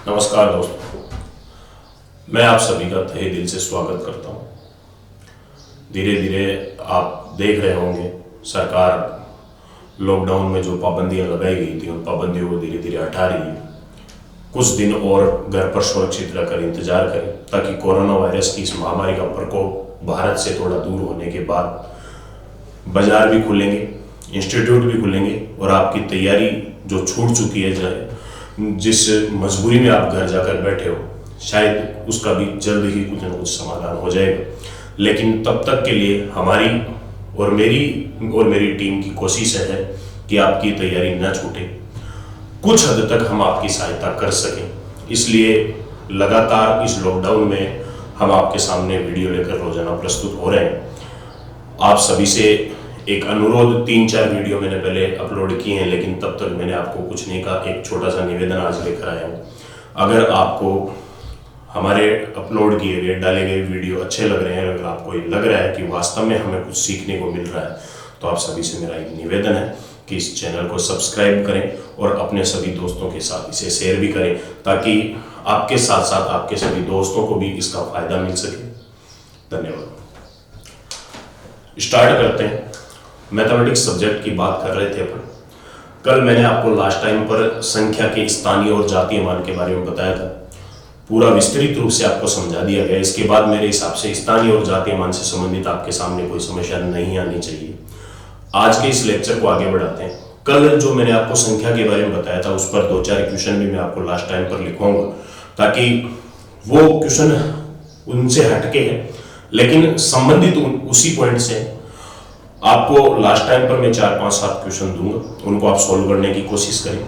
नमस्कार दोस्तों, मैं आप सभी का तहे दिल से स्वागत करता हूं। धीरे धीरे आप देख रहे होंगे सरकार लॉकडाउन में जो पाबंदियां लगाई गई थी उन पाबंदियों को धीरे धीरे हटा रही है। कुछ दिन और घर पर सुरक्षित रहकर इंतजार करें ताकि कोरोना वायरस की इस महामारी का प्रकोप भारत से थोड़ा दूर होने के बाद बाजार भी खुलेंगे, इंस्टीट्यूट भी खुलेंगे और आपकी तैयारी जो छूट चुकी है, जिस मजबूरी में आप घर जाकर बैठे हो, शायद उसका भी जल्द ही कुछ न कुछ समाधान हो जाएगा। लेकिन तब तक के लिए हमारी और मेरी टीम की कोशिश है कि आपकी तैयारी न छूटे, कुछ हद तक हम आपकी सहायता कर सकें। इसलिए लगातार इस लॉकडाउन में हम आपके सामने वीडियो लेकर रोजाना प्रस्तुत हो रहे हैं। आप सभी से एक अनुरोध, 3-4 वीडियो मैंने पहले अपलोड किए हैं, लेकिन तब तक मैंने आपको कुछ नहीं कहा। एक छोटा सा निवेदन आज लेकर आया हूँ। अगर आपको हमारे अपलोड किए गए डाले गए वीडियो अच्छे लग रहे हैं, अगर आपको ये लग रहा है कि वास्तव में हमें कुछ सीखने को मिल रहा है, तो आप सभी से मेरा एक निवेदन है कि इस चैनल को सब्सक्राइब करें और अपने सभी दोस्तों के साथ इसे शेयर भी करें, ताकि आपके साथ साथ आपके सभी दोस्तों को भी इसका फायदा मिल सके। धन्यवाद। स्टार्ट करते हैं। मैथमेटिक्स सब्जेक्ट की बात कर रहे थे अपन। कल मैंने आपको लास्ट टाइम पर संख्या के स्थानीय और जातीय मान के बारे में बताया था। पूरा विस्तृत रूप से आपको समझा दिया गया। इसके बाद मेरे हिसाब से स्थानीय और जातीय मान से संबंधित आपके सामने कोई समस्या नहीं आनी चाहिए। आज के इस लेक्चर को आगे बढ़ाते हैं। कल जो मैंने आपको संख्या के बारे में बताया था, उस पर 2-4 क्वेश्चन भी मैं आपको लास्ट टाइम पर लिखवाऊंगा, ताकि वो क्वेश्चन उनसे हटके है लेकिन संबंधित उसी पॉइंट से। आपको लास्ट टाइम पर मैं 4-5-7 क्वेश्चन दूंगा, उनको आप सोल्व करने की कोशिश करें।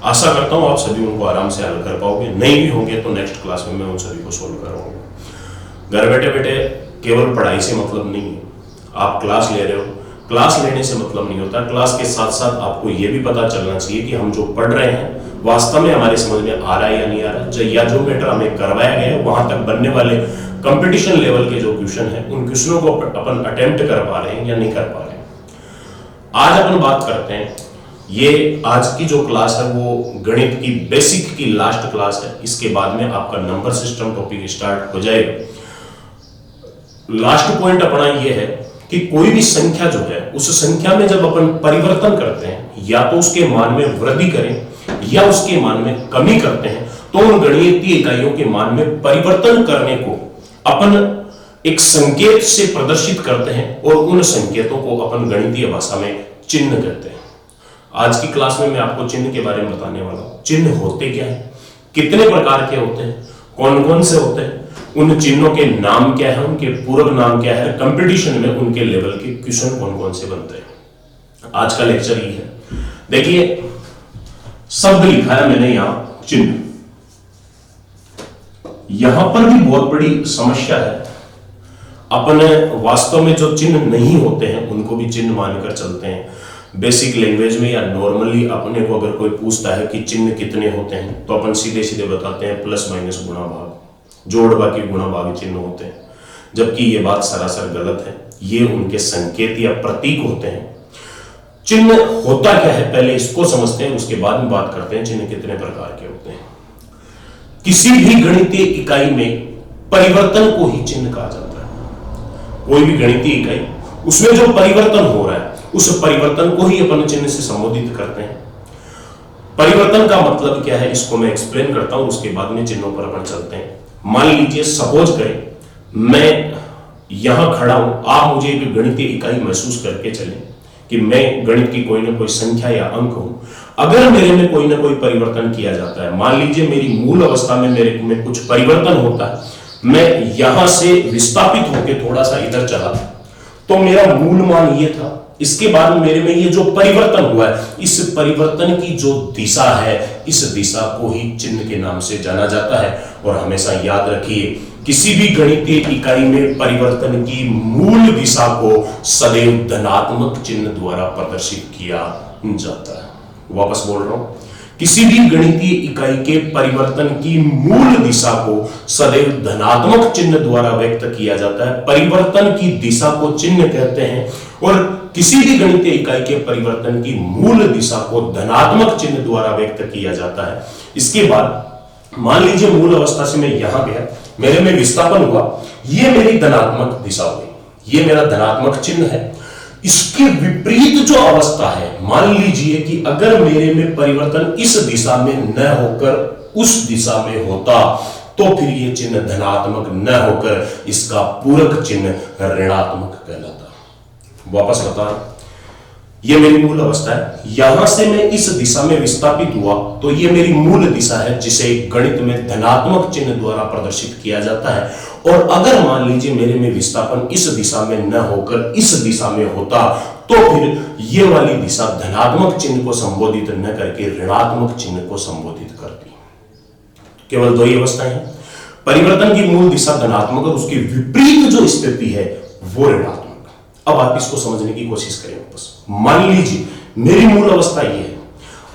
आशा करता हूं आप सभी उनको आराम से हल कर पाओगे। नहीं भी होंगे तो नेक्स्ट क्लास में मैं उन सभी को सोल्व कराऊंगा। घर बैठे बैठे केवल पढ़ाई से मतलब नहीं है। आप क्लास ले रहे हो, क्लास लेने से मतलब नहीं होता। क्लास के साथ साथ आपको यह भी पता चलना चाहिए कि हम जो पढ़ रहे हैं वास्तव में हमारे समझ में आ रहा है या नहीं आ रहा है, या जो मैटर हमें करवाया गया है वहां तक बनने वाले कंपटीशन लेवल के जो क्वेश्चन है उन क्वेश्चनों को अपन अटेम्प्ट कर पा रहे हैं या नहीं कर पा रहे हैं। आज अपन बात करते हैं, ये आज की जो क्लास है वो गणित की बेसिक की लास्ट क्लास है। इसके बाद में आपका नंबर सिस्टम टॉपिक स्टार्ट हो जाएगा। लास्ट पॉइंट अपना ये है कि कोई भी संख्या जो है उस संख्या में जब अपन परिवर्तन करते हैं, या तो उसके मान में वृद्धि करें या उसके मान में कमी करते हैं, तो उन गणितीय इकाइयों के मान में परिवर्तन करने को अपन एक संकेत से प्रदर्शित करते हैं और उन संकेतों को अपन गणितीय भाषा में चिन्ह कहते हैं। आज की क्लास में मैं आपको चिन्ह के बारे में बताने वाला हूं। चिन्ह होते क्या है, कितने प्रकार के होते हैं, कौन कौन से होते हैं, उन चिन्हों के नाम क्या है, उनके पूरक नाम क्या है, कंपटीशन में उनके लेवल के क्वेश्चन कौन कौन से बनते हैं। आज का लेक्चर ये है। देखिए, शब्द लिखा है मैंने यहां चिन्ह। यहां पर भी बहुत बड़ी समस्या है। अपने वास्तव में जो चिन्ह नहीं होते हैं उनको भी चिन्ह मानकर चलते हैं। बेसिक लैंग्वेज में या नॉर्मली अपने को अगर कोई पूछता है कि चिन्ह कितने होते हैं, तो अपन सीधे सीधे बताते हैं प्लस माइनस गुणा भाग, जोड़ बाकी गुणा भाग चिन्ह होते हैं। जबकि ये बात सरासर गलत है। ये उनके संकेत या प्रतीक होते हैं। चिन्ह होता क्या है पहले इसको समझते हैं, उसके बाद में बात करते हैं चिन्ह कितने प्रकार के होते हैं। किसी भी गणितीय इकाई में परिवर्तन को ही चिन्ह कहा जाता है। कोई भी गणितीय इकाई, उसमें जो परिवर्तन हो रहा है उस परिवर्तन को ही अपन चिन्ह से संबोधित करते हैं। परिवर्तन का मतलब क्या है इसको मैं एक्सप्लेन करता हूं, उसके बाद में चिन्हों पर अपन चलते हैं। मान लीजिए, सपोज करें मैं यहां खड़ा हूं, आप मुझे एक गणितीय इकाई महसूस करके चलें कि मैं गणित की कोई ना कोई संख्या या अंक हूं। अगर मेरे में कोई ना कोई परिवर्तन किया जाता है, मान लीजिए मेरी मूल अवस्था में मेरे में कुछ परिवर्तन होता है, मैं यहां से विस्थापित होकर थोड़ा सा इधर चला, तो मेरा मूल मान ये था। इसके बाद मेरे में ये जो परिवर्तन हुआ है, इस परिवर्तन की जो दिशा है, इस दिशा को ही चिन्ह के नाम से जाना जाता है। और हमेशा याद रखिए, किसी भी गणितीय इकाई में परिवर्तन की मूल दिशा को सदैव धनात्मक चिन्ह द्वारा प्रदर्शित किया जाता है। वापस बोल रहा हूं, किसी भी गणितीय इकाई के परिवर्तन की मूल दिशा को सदैव धनात्मक चिन्ह द्वारा व्यक्त किया जाता है। परिवर्तन की दिशा को चिन्ह कहते हैं और किसी भी गणितीय इकाई के परिवर्तन की मूल दिशा को धनात्मक चिन्ह द्वारा व्यक्त किया जाता है। इसके बाद मान लीजिए मूल अवस्था से मैं यहां गया, मेरे में विस्थापन हुआ, ये मेरी धनात्मक दिशा हुई, ये मेरा धनात्मक चिन्ह है। इसके विपरीत जो अवस्था है, मान लीजिए कि अगर मेरे में परिवर्तन इस दिशा में न होकर उस दिशा में होता, तो फिर ये चिन्ह धनात्मक न होकर इसका पूरक चिन्ह ऋणात्मक कहलाता। वापस बता, ये मेरी मूल अवस्था है, यहां से मैं इस दिशा में विस्थापित हुआ, तो ये मेरी मूल दिशा है जिसे गणित में धनात्मक चिन्ह द्वारा प्रदर्शित किया जाता है। और अगर मान लीजिए मेरे में विस्थापन इस दिशा में न होकर इस दिशा में होता, तो फिर ये वाली दिशा धनात्मक चिन्ह को संबोधित न करके ऋणात्मक चिन्ह को संबोधित करती। केवल दो ही अवस्थाएं हैं, परिवर्तन की मूल दिशा धनात्मक और उसकी विपरीत जो स्थिति है वो ऋणात्मक। अब आप इसको समझने की कोशिश करें बस। मान लीजिए मेरी मूल अवस्था ये है,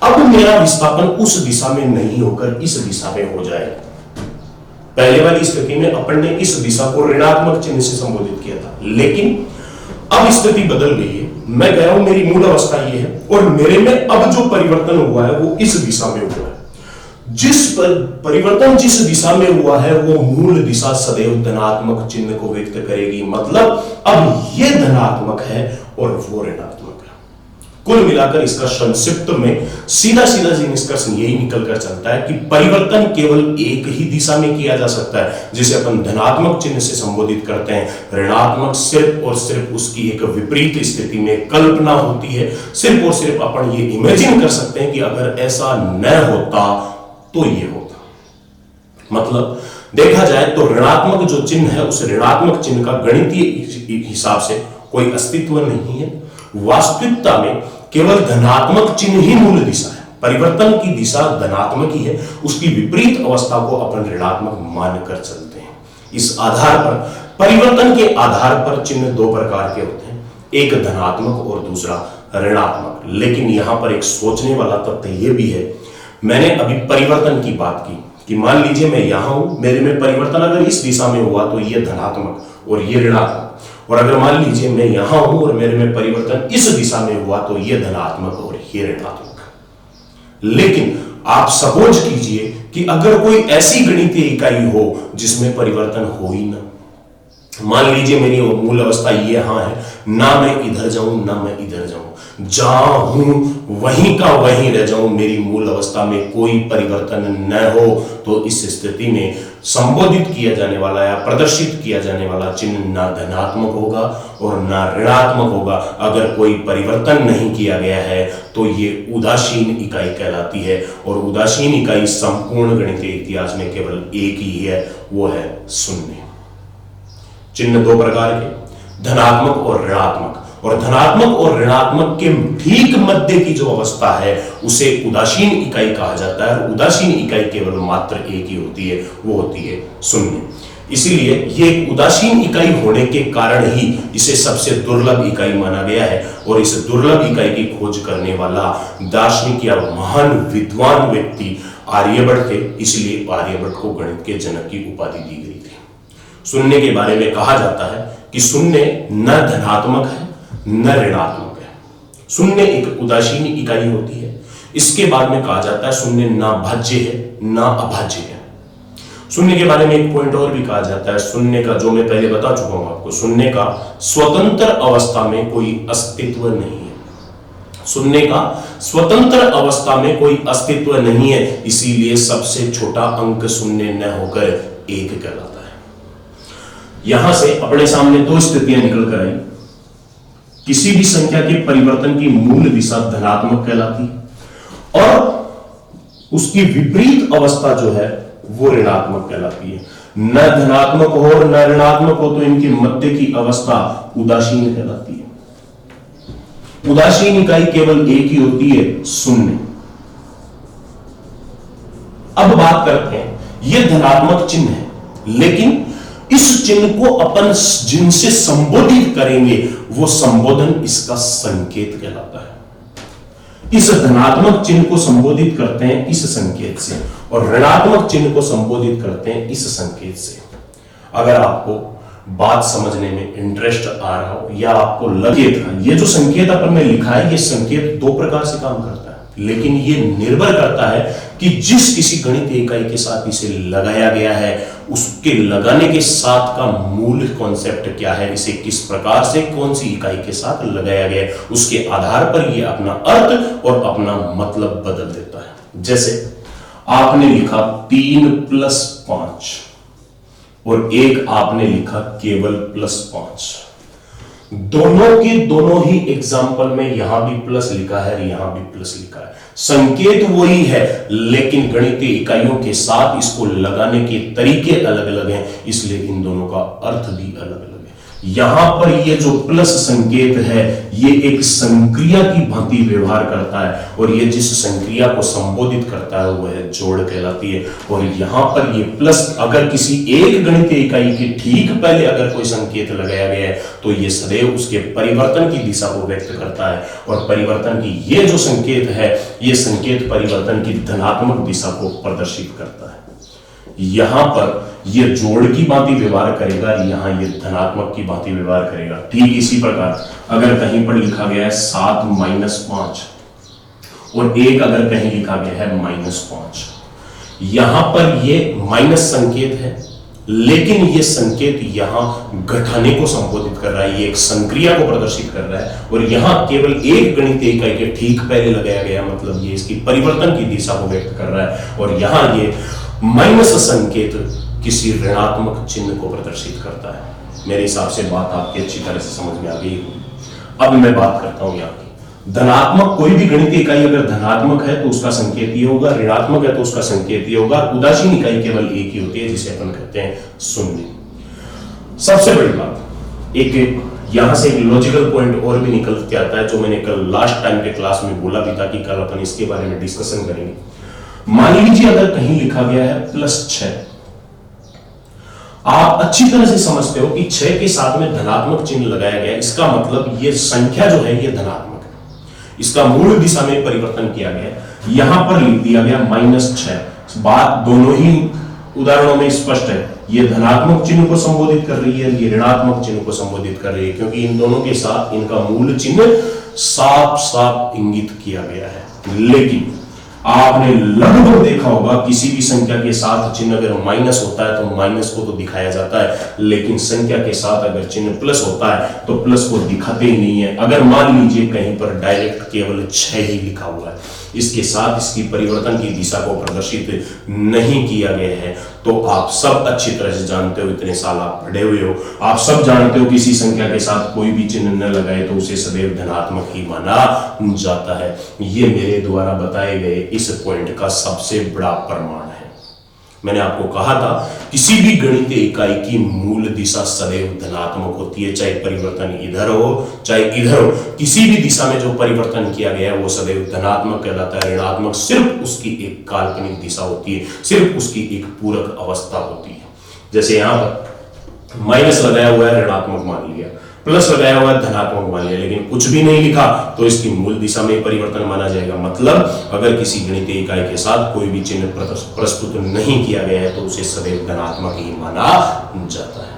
अब मेरा विस्थापन उस दिशा में नहीं होकर इस दिशा में हो जाए। पहले वाली स्थिति में अपन ने इस दिशा को ऋणात्मक चिन्ह से संबोधित किया था, लेकिन अब स्थिति बदल गई है। मैं कह रहा हूं मेरी मूल अवस्था ये है और मेरे में अब जो परिवर्तन हुआ है वो इस दिशा में हुआ है। जिस परिवर्तन जिस दिशा में हुआ है वो मूल दिशा सदैव धनात्मक चिन्ह को व्यक्त करेगी। मतलब अब ये धनात्मक है और वो ऋणात्मक है। कुल मिलाकर इसका संक्षिप्त में सीधा सीधा निष्कर्ष यही निकलकर चलता है कि परिवर्तन केवल एक ही दिशा में किया जा सकता है, जिसे अपन धनात्मक चिन्ह से संबोधित करते हैं। ऋणात्मक सिर्फ और सिर्फ उसकी एक विपरीत स्थिति में कल्पना होती है। सिर्फ और सिर्फ अपन ये इमेजिन कर सकते हैं कि अगर ऐसा न होता तो ये होता। मतलब देखा जाए तो ऋणात्मक जो चिन्ह है उस ऋणात्मक चिन्ह का गणितीय हिसाब से कोई अस्तित्व नहीं है। वास्तविकता में केवल धनात्मक चिन्ह ही मूल दिशा है। परिवर्तन की दिशा धनात्मक ही है, उसकी विपरीत अवस्था को अपन ऋणात्मक मानकर चलते हैं। इस आधार पर परिवर्तन के आधार पर चिन्ह दो प्रकार के होते हैं, एक धनात्मक और दूसरा ऋणात्मक। लेकिन यहां पर एक सोचने वाला तथ्य यह भी है, मैंने अभी परिवर्तन की बात की कि मान लीजिए मैं यहां हूं, मेरे में परिवर्तन अगर इस दिशा में हुआ तो ये धनात्मक और ये ऋणात्मक, और अगर मान लीजिए मैं यहां हूं और मेरे में परिवर्तन इस दिशा में हुआ तो ये धनात्मक और ये ऋणात्मक। लेकिन आप सपोज कीजिए कि अगर कोई ऐसी गणितीय इकाई हो जिसमें परिवर्तन हो ही ना, मान लीजिए मेरी मूल अवस्था ये यहां है, ना मैं इधर जाऊं ना मैं इधर जाऊं, जहां हूं वहीं का वहीं रह जाऊं, मेरी मूल अवस्था में कोई परिवर्तन न हो, तो इस स्थिति में संबोधित किया जाने वाला या प्रदर्शित किया जाने वाला चिन्ह ना धनात्मक होगा और ना ऋणात्मक होगा। अगर कोई परिवर्तन नहीं किया गया है तो ये उदासीन इकाई कहलाती है, और उदासीन इकाई संपूर्ण गणितीय इतिहास में केवल एक ही है, वो है शून्य। चिन्ह दो प्रकार के, धनात्मक और ऋणात्मक, और धनात्मक और ऋणात्मक के ठीक मध्य की जो अवस्था है उसे उदासीन इकाई कहा जाता है। और उदासीन इकाई केवल मात्र एक ही होती है, वो होती है शून्य। इसीलिए ये उदासीन इकाई होने के कारण ही इसे सबसे दुर्लभ इकाई माना गया है, और इस दुर्लभ इकाई की खोज करने वाला दार्शनिक या महान विद्वान व्यक्ति आर्यभट्ट थे। इसलिए आर्यभट्ट को गणित के जनक की उपाधि दी गई थी। शून्य के बारे में कहा जाता है कि शून्य न धनात्मक है न ऋणात्मक है। शून्य एक उदासीन इकाई होती है। इसके बाद में कहा जाता है शून्य ना भाज्य है ना अभाज्य है। शून्य के बारे में एक पॉइंट और भी कहा जाता है, शून्य का, जो मैं पहले बता चुका हूं आपको, शून्य का स्वतंत्र अवस्था में कोई अस्तित्व नहीं है। शून्य का स्वतंत्र अवस्था में कोई अस्तित्व नहीं है, इसीलिए सबसे छोटा अंक शून्य न होकर एक कहलाता है। यहां से अपने सामने दो स्थितियां निकल कर आई। किसी भी संख्या के परिवर्तन की मूल दिशा धनात्मक कहलाती और उसकी विपरीत अवस्था जो है वो ऋणात्मक कहलाती है। न धनात्मक हो और न ऋणात्मक हो तो इनकी मध्य की अवस्था उदासीन कहलाती है। उदासीन इकाई केवल एक ही होती है, शून्य। अब बात करते हैं, यह धनात्मक चिन्ह है, लेकिन इस चिन्ह को अपन जिनसे संबोधित करेंगे वो संबोधन इसका संकेत कहलाता है। इस धनात्मक चिन्ह को संबोधित करते हैं इस संकेत से, और ऋणात्मक चिन्ह को संबोधित करते हैं इस संकेत से। अगर आपको बात समझने में इंटरेस्ट आ रहा हो या आपको लगे था ये जो संकेत अपन ने लिखा है, ये संकेत दो प्रकार से काम करता है, लेकिन ये निर्भर करता है कि जिस किसी गणितीय इकाई के साथ इसे लगाया गया है उसके लगाने के साथ का मूल कॉन्सेप्ट क्या है, इसे किस प्रकार से कौन सी इकाई के साथ लगाया गया है, उसके आधार पर यह अपना अर्थ और अपना मतलब बदल देता है। जैसे आपने लिखा 3 + 5 और एक आपने लिखा केवल +5, दोनों के दोनों ही एग्जाम्पल में यहां भी प्लस लिखा है, यहां भी प्लस लिखा है, संकेत वही है लेकिन गणितीय इकाइयों के साथ इसको लगाने के तरीके अलग अलग हैं, इसलिए इन दोनों का अर्थ भी अलग अलग है। यहां पर ये जो प्लस संकेत है ये एक संक्रिया की भांति व्यवहार करता है और ये जिस संक्रिया को संबोधित करता है वह जोड़ कहलाती है। और यहां पर ये प्लस अगर किसी एक गणितीय इकाई के ठीक पहले अगर कोई संकेत लगाया गया है तो ये सदैव उसके परिवर्तन की दिशा को व्यक्त करता है और परिवर्तन की ये जो संकेत है ये संकेत परिवर्तन की धनात्मक दिशा को प्रदर्शित करता है। यहां पर यह जोड़ की भांति व्यवहार करेगा, यहां यह धनात्मक की भांति व्यवहार करेगा। ठीक इसी प्रकार अगर कहीं पर लिखा गया है 7 - 5 और एक अगर कहीं लिखा गया है -5, यहां पर यह माइनस संकेत है लेकिन यह संकेत यहां घटाने को संबोधित कर रहा है, यह एक संक्रिया को प्रदर्शित कर रहा है और यहां केवल एक गणितीय इकाई के ठीक पहले लगाया गया मतलब यह इसकी परिवर्तन की दिशा को व्यक्त कर रहा है और यहां यह माइनस संकेत किसी ऋणात्मक चिन्ह को प्रदर्शित करता है। मेरे हिसाब से बात आपकी अच्छी तरह से समझ में आ गई होगी। अब मैं बात करता हूं यहाँ की धनात्मक कोई भी गणितीय इकाई अगर धनात्मक है तो उसका संकेत ये होगा, ऋणात्मक है तो उसका संकेत ये होगा। उदासीन इकाई केवल एक ही होती है जिसे अपन कहते हैं शून्य। सबसे बड़ी बात एक यहां से एक लॉजिकल पॉइंट और भी निकल के आता है जो मैंने कल लास्ट टाइम के क्लास में बोला भी था कि कल अपन इसके बारे में डिस्कशन करेंगे। मान लीजिए अगर कहीं लिखा गया है +6, आप अच्छी तरह से समझते हो कि 6 के साथ में धनात्मक चिन्ह लगाया गया, इसका मतलब यह संख्या जो है यह धनात्मक है, इसका मूल दिशा में परिवर्तन किया गया। यहां पर लिख दिया गया -6। बात दोनों ही उदाहरणों में स्पष्ट है, यह धनात्मक चिन्ह को संबोधित कर रही है, यह ऋणात्मक चिन्ह को संबोधित कर रही है क्योंकि इन दोनों के साथ इनका मूल चिन्ह साफ साफ इंगित किया गया है। लेकिन आपने लगभग देखा होगा किसी भी संख्या के साथ चिन्ह अगर माइनस होता है तो माइनस को तो दिखाया जाता है, लेकिन संख्या के साथ अगर चिन्ह प्लस होता है तो प्लस को दिखाते ही नहीं है। अगर मान लीजिए कहीं पर डायरेक्ट केवल 6 ही लिखा हुआ है, इसके साथ इसकी परिवर्तन की दिशा को प्रदर्शित नहीं किया गया है, तो आप सब अच्छी तरह से जानते हो, इतने साल आप पढ़े हुए हो, आप सब जानते हो किसी संख्या के साथ कोई भी चिन्ह न लगाए तो उसे सदैव धनात्मक ही माना जाता है। यह मेरे द्वारा बताए गए इस पॉइंट का सबसे बड़ा प्रमाण है। मैंने आपको कहा था किसी भी गणितीय इकाई की मूल दिशा सदैव धनात्मक होती है, चाहे परिवर्तन इधर हो चाहे इधर हो, किसी भी दिशा में जो परिवर्तन किया गया है वो सदैव धनात्मक कहलाता है। ऋणात्मक सिर्फ उसकी एक काल्पनिक दिशा होती है, सिर्फ उसकी एक पूरक अवस्था होती है। जैसे यहां पर माइनस लगाया हुआ है, ऋणात्मक मान लिया, प्लस लगाया हुआ है, धनात्मक मान लिया, लेकिन कुछ भी नहीं लिखा तो इसकी मूल दिशा में परिवर्तन माना जाएगा। मतलब अगर किसी गणितीय इकाई के साथ कोई भी चिन्ह प्रस्तुत नहीं किया गया है तो उसे सदैव धनात्मक ही माना जाता है।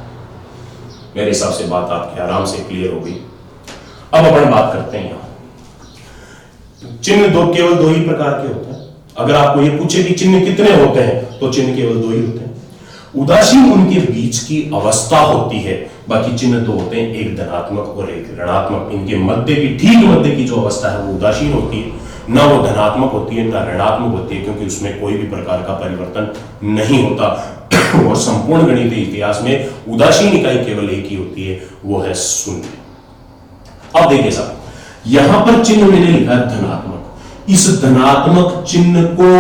मेरे हिसाब से बात आपके आराम से क्लियर हो गई। अब अपन बात करते हैं यहां चिन्ह केवल दो ही प्रकार के होते हैं। अगर आपको ये पूछे कि चिन्ह कितने होते हैं तो चिन्ह केवल दो ही होते हैं। उदासीन उनके बीच की अवस्था होती है, बाकी चिन्ह दो होते हैं, एक धनात्मक और एक ऋणात्मक। इनके मध्य की ठीक मध्य की जो अवस्था है वो उदासीन होती है, ना वो धनात्मक होती है ना ऋणात्मक होती है, क्योंकि उसमें कोई भी प्रकार का परिवर्तन नहीं होता। और संपूर्ण गणितीय इतिहास में उदासीन इकाई केवल एक ही होती है, वो है शून्य। अब देखिए साहब, यहां पर चिन्ह मैंने लिखा है धनात्मक। इस धनात्मक चिन्ह को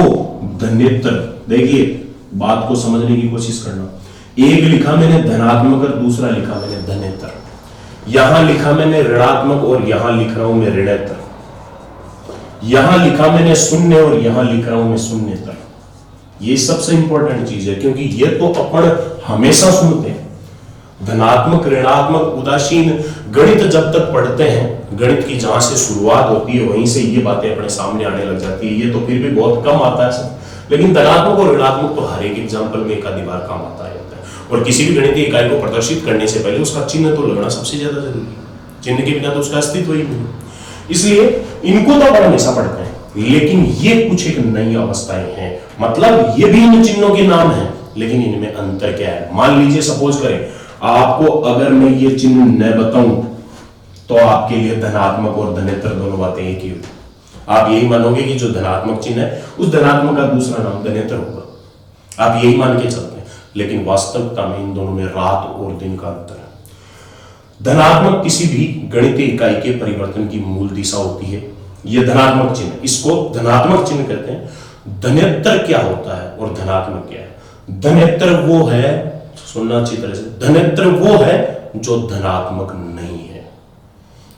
धनेत्र, देखिए बात को समझने की कोशिश करना, एक लिखा मैंने धनात्मक और दूसरा लिखा मैंने धनेत्र। यहां लिखा मैंने ऋणात्मक और यहां लिख रहा हूं मैं ऋणेत्र। यहां लिखा मैंने शून्य और यहां लिख रहा हूं मैं शून्येतर। ये सबसे इंपॉर्टेंट चीज है क्योंकि ये तो अपन हमेशा सुनते हैं। धनात्मक, ऋणात्मक, उदासीन गणित जब तक पढ़ते हैं, गणित की जहां से शुरुआत होती है वहीं से ये बातें अपने सामने आने लग जाती है। ये तो फिर भी बहुत कम आता है सब, लेकिन धनात्मक और ऋणात्मक तो हर एक एग्जाम्पल में एक आधी बार काम आता है। और किसी भी गणितीय इकाई को प्रदर्शित करने से पहले उसका चिन्ह तो लगना सबसे ज्यादा जरूरी है। चिन्ह के बिना तो उसका अस्तित्व ही नहीं। इसलिए इनको तो अपन हमेशा पढ़ते हैं। लेकिन ये कुछ एक नई अवस्थाएं हैं, मतलब ये भी इन चिन्हों के नाम हैं, लेकिन इनमें अंतर क्या है। मान लीजिए सपोज करें आपको अगर मैं ये चिन्ह न बताऊं तो आपके लिए धनात्मक और धनेत्र दोनों बातें एक ही होगी। आप यही मानोगे कि जो धनात्मक चिन्ह है उस धनात्मक का दूसरा नाम धनेत्र होगा, आप यही मान के चलते हैं, लेकिन वास्तविकता में इन दोनों में रात और दिन का अंतर है। धनात्मक किसी भी गणितीय इकाई के परिवर्तन की मूल दिशा होती है, यह धनात्मक चिन्ह, इसको धनात्मक चिन्ह कहते हैं। धनेत्र क्या होता है और धनात्मक क्या है? धनेत्र वो है, सुनना अच्छी तरह से, धनेत्र वो है जो धनात्मक नहीं है।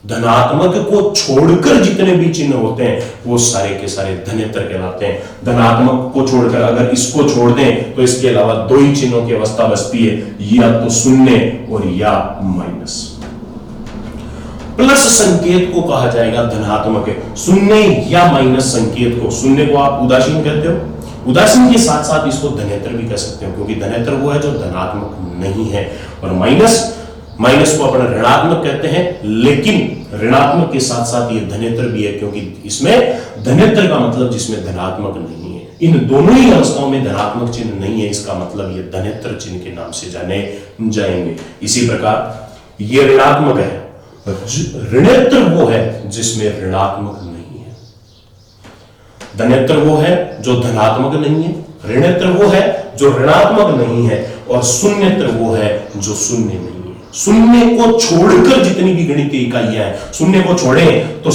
धनात्मक को छोड़कर जितने भी चिन्ह होते हैं वो सारे के सारे धनेत्र कहलाते हैं। धनात्मक को छोड़कर अगर इसको छोड़ दें तो इसके अलावा दो ही चिन्हों की अवस्था बचती है, या तो शून्य और या माइनस। प्लस संकेत को कहा जाएगा धनात्मक है, शून्य या माइनस संकेत को, शून्य को आप उदासीन कहते हो, उदासीन के साथ साथ इसको धनेत्र भी कह सकते हो, क्योंकि धनेत्र वो है जो धनात्मक नहीं है। और माइनस को अपन ऋणात्मक कहते हैं, लेकिन ऋणात्मक के साथ साथ ये धनेत्र भी है, क्योंकि इसमें धनेत्र का मतलब जिसमें धनात्मक नहीं है। इन दोनों ही अवस्थाओं में धनात्मक चिन्ह नहीं है, इसका मतलब ये धनेत्र चिन्ह के नाम से जाने जाएंगे। इसी प्रकार ये ऋणात्मक है, ऋणेत्र वो है जिसमें ऋणात्मक नहीं है। धनेत्र वो है जो धनात्मक नहीं है, ऋणेत्र वो है जो ऋणात्मक नहीं है, और शून्यत्र वो है जो शून्य नहीं है। शून्य को छोड़कर जितनी भी गणितीय इकाइयां हैं, शून्य को छोड़ें तो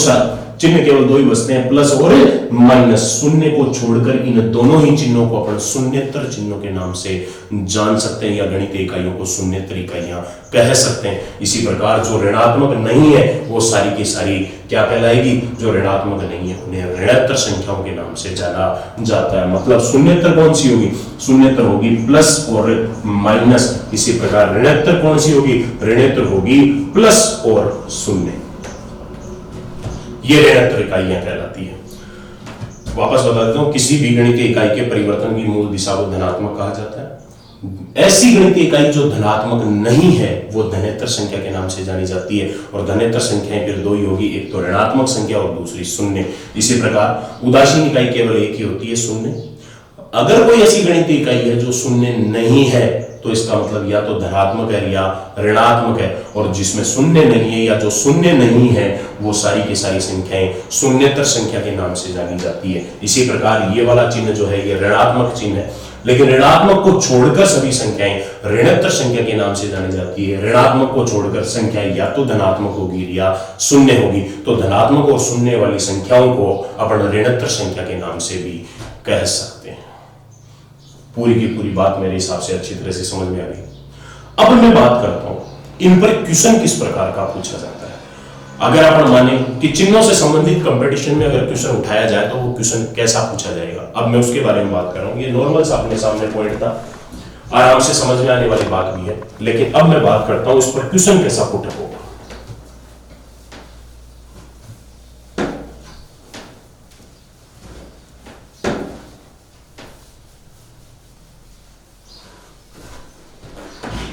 चिन्ह केवल दो ही बचते हैं, प्लस और माइनस। शून्य को छोड़कर इन दोनों ही चिन्हों को अपन शून्येतर चिन्हों के नाम से जान सकते हैं, या गणितीय इकाइयों को शून्येतर इकाइयां कह सकते हैं। इसी प्रकार जो ऋणात्मक नहीं है वो सारी की सारी क्या कहलाएगी? जो ऋणात्मक नहीं है उन्हें ऋणेतर संख्याओं के नाम से जाना जाता है। मतलब शून्येतर कौन सी होगी? शून्येतर होगी प्लस और माइनस। इसी प्रकार ऋणेतर कौन सी होगी? ऋणेतर होगी प्लस और शून्य। ये ऋणेतर इकाइयां कहलाती है। वापस बता देता हूं, किसी भी गणितीय इकाई के परिवर्तन की मूल दिशा को धनात्मक कहा जाता है। ऐसी गणितीय इकाई जो धनात्मक नहीं है वो धनेत्र संख्या के नाम से जानी जाती है, और धनेत्र संख्याएं फिर दो ही होगी, एक तो ऋणात्मक संख्या और दूसरी शून्य। इसी प्रकार उदासीन इकाई केवल एक ही होती है, शून्य। अगर कोई ऐसी गणितीय इकाई है जो शून्य नहीं है तो इसका मतलब या तो धनात्मक है या ऋणात्मक है, और जिसमें शून्य नहीं है या जो शून्य नहीं है वो सारी की सारी संख्याएं शून्येतर संख्या के नाम से जानी जाती है। इसी प्रकार ये वाला चिन्ह जो है ये ऋणात्मक चिन्ह है, लेकिन ऋणात्मक को छोड़कर सभी संख्याएं ऋणेतर संख्या के नाम से जानी जाती है। ऋणात्मक को छोड़कर संख्याएं या तो धनात्मक होगी या शून्य होगी, तो धनात्मक और शून्य वाली संख्याओं को अपन ऋणेतर संख्या के नाम से भी कह सकते हैं। पूरी की पूरी बात मेरे हिसाब से अच्छी तरह से समझ में आ गई। अब मैं बात करता हूं इन पर क्वेश्चन किस प्रकार का पूछा जाता है। अगर अपन माने कि चिन्हों से संबंधित कंपटीशन में अगर क्वेश्चन उठाया जाए तो वो क्वेश्चन कैसा पूछा जाएगा, अब मैं उसके बारे में बात कर रहा हूं। ये नॉर्मल सा अपने सामने पॉइंट था, आराम से समझ में आने वाली बात भी है, लेकिन अब मैं बात करता हूं इस पर क्वेश्चन कैसा पुट होगा।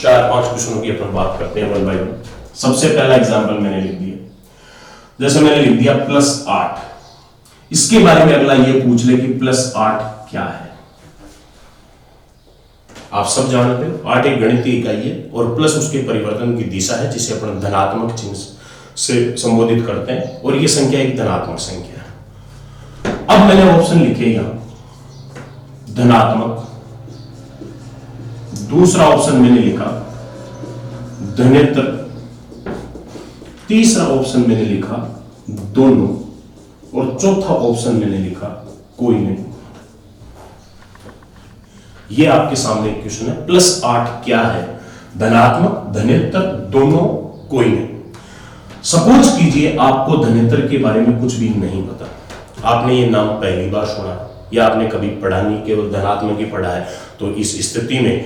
चार पांच क्वेश्चनों की अपन बात करते हैं वन बाय वन। सबसे पहला एग्जांपल मैंने लिख दिया, जैसे मैंने लिख दिया +8। इसके बारे में अगला ये पूछ ले कि +8 क्या है। आप सब जानते हो 8 एक गणितीय इकाई है और प्लस उसके परिवर्तन की दिशा है, जिसे अपन धनात्मक चिन्ह से संबोधित करते हैं, और ये संख्या एक धनात्मक संख्या है। अब मैंने ऑप्शन लिखे यहां धनात्मक, दूसरा ऑप्शन मैंने लिखा धनेत्र, तीसरा ऑप्शन मैंने लिखा दोनों, और चौथा ऑप्शन मैंने लिखा कोई नहीं। यह आपके सामने एक क्वेश्चन है, +8 क्या है? धनात्मक, धनेत्र, दोनों, कोई नहीं। सपोज कीजिए आपको धनेत्र के बारे में कुछ भी नहीं पता, आपने ये नाम पहली बार सुना या आपने कभी पढ़ा नहीं, केवल धनात्मक ही पढ़ा है, तो इस स्थिति में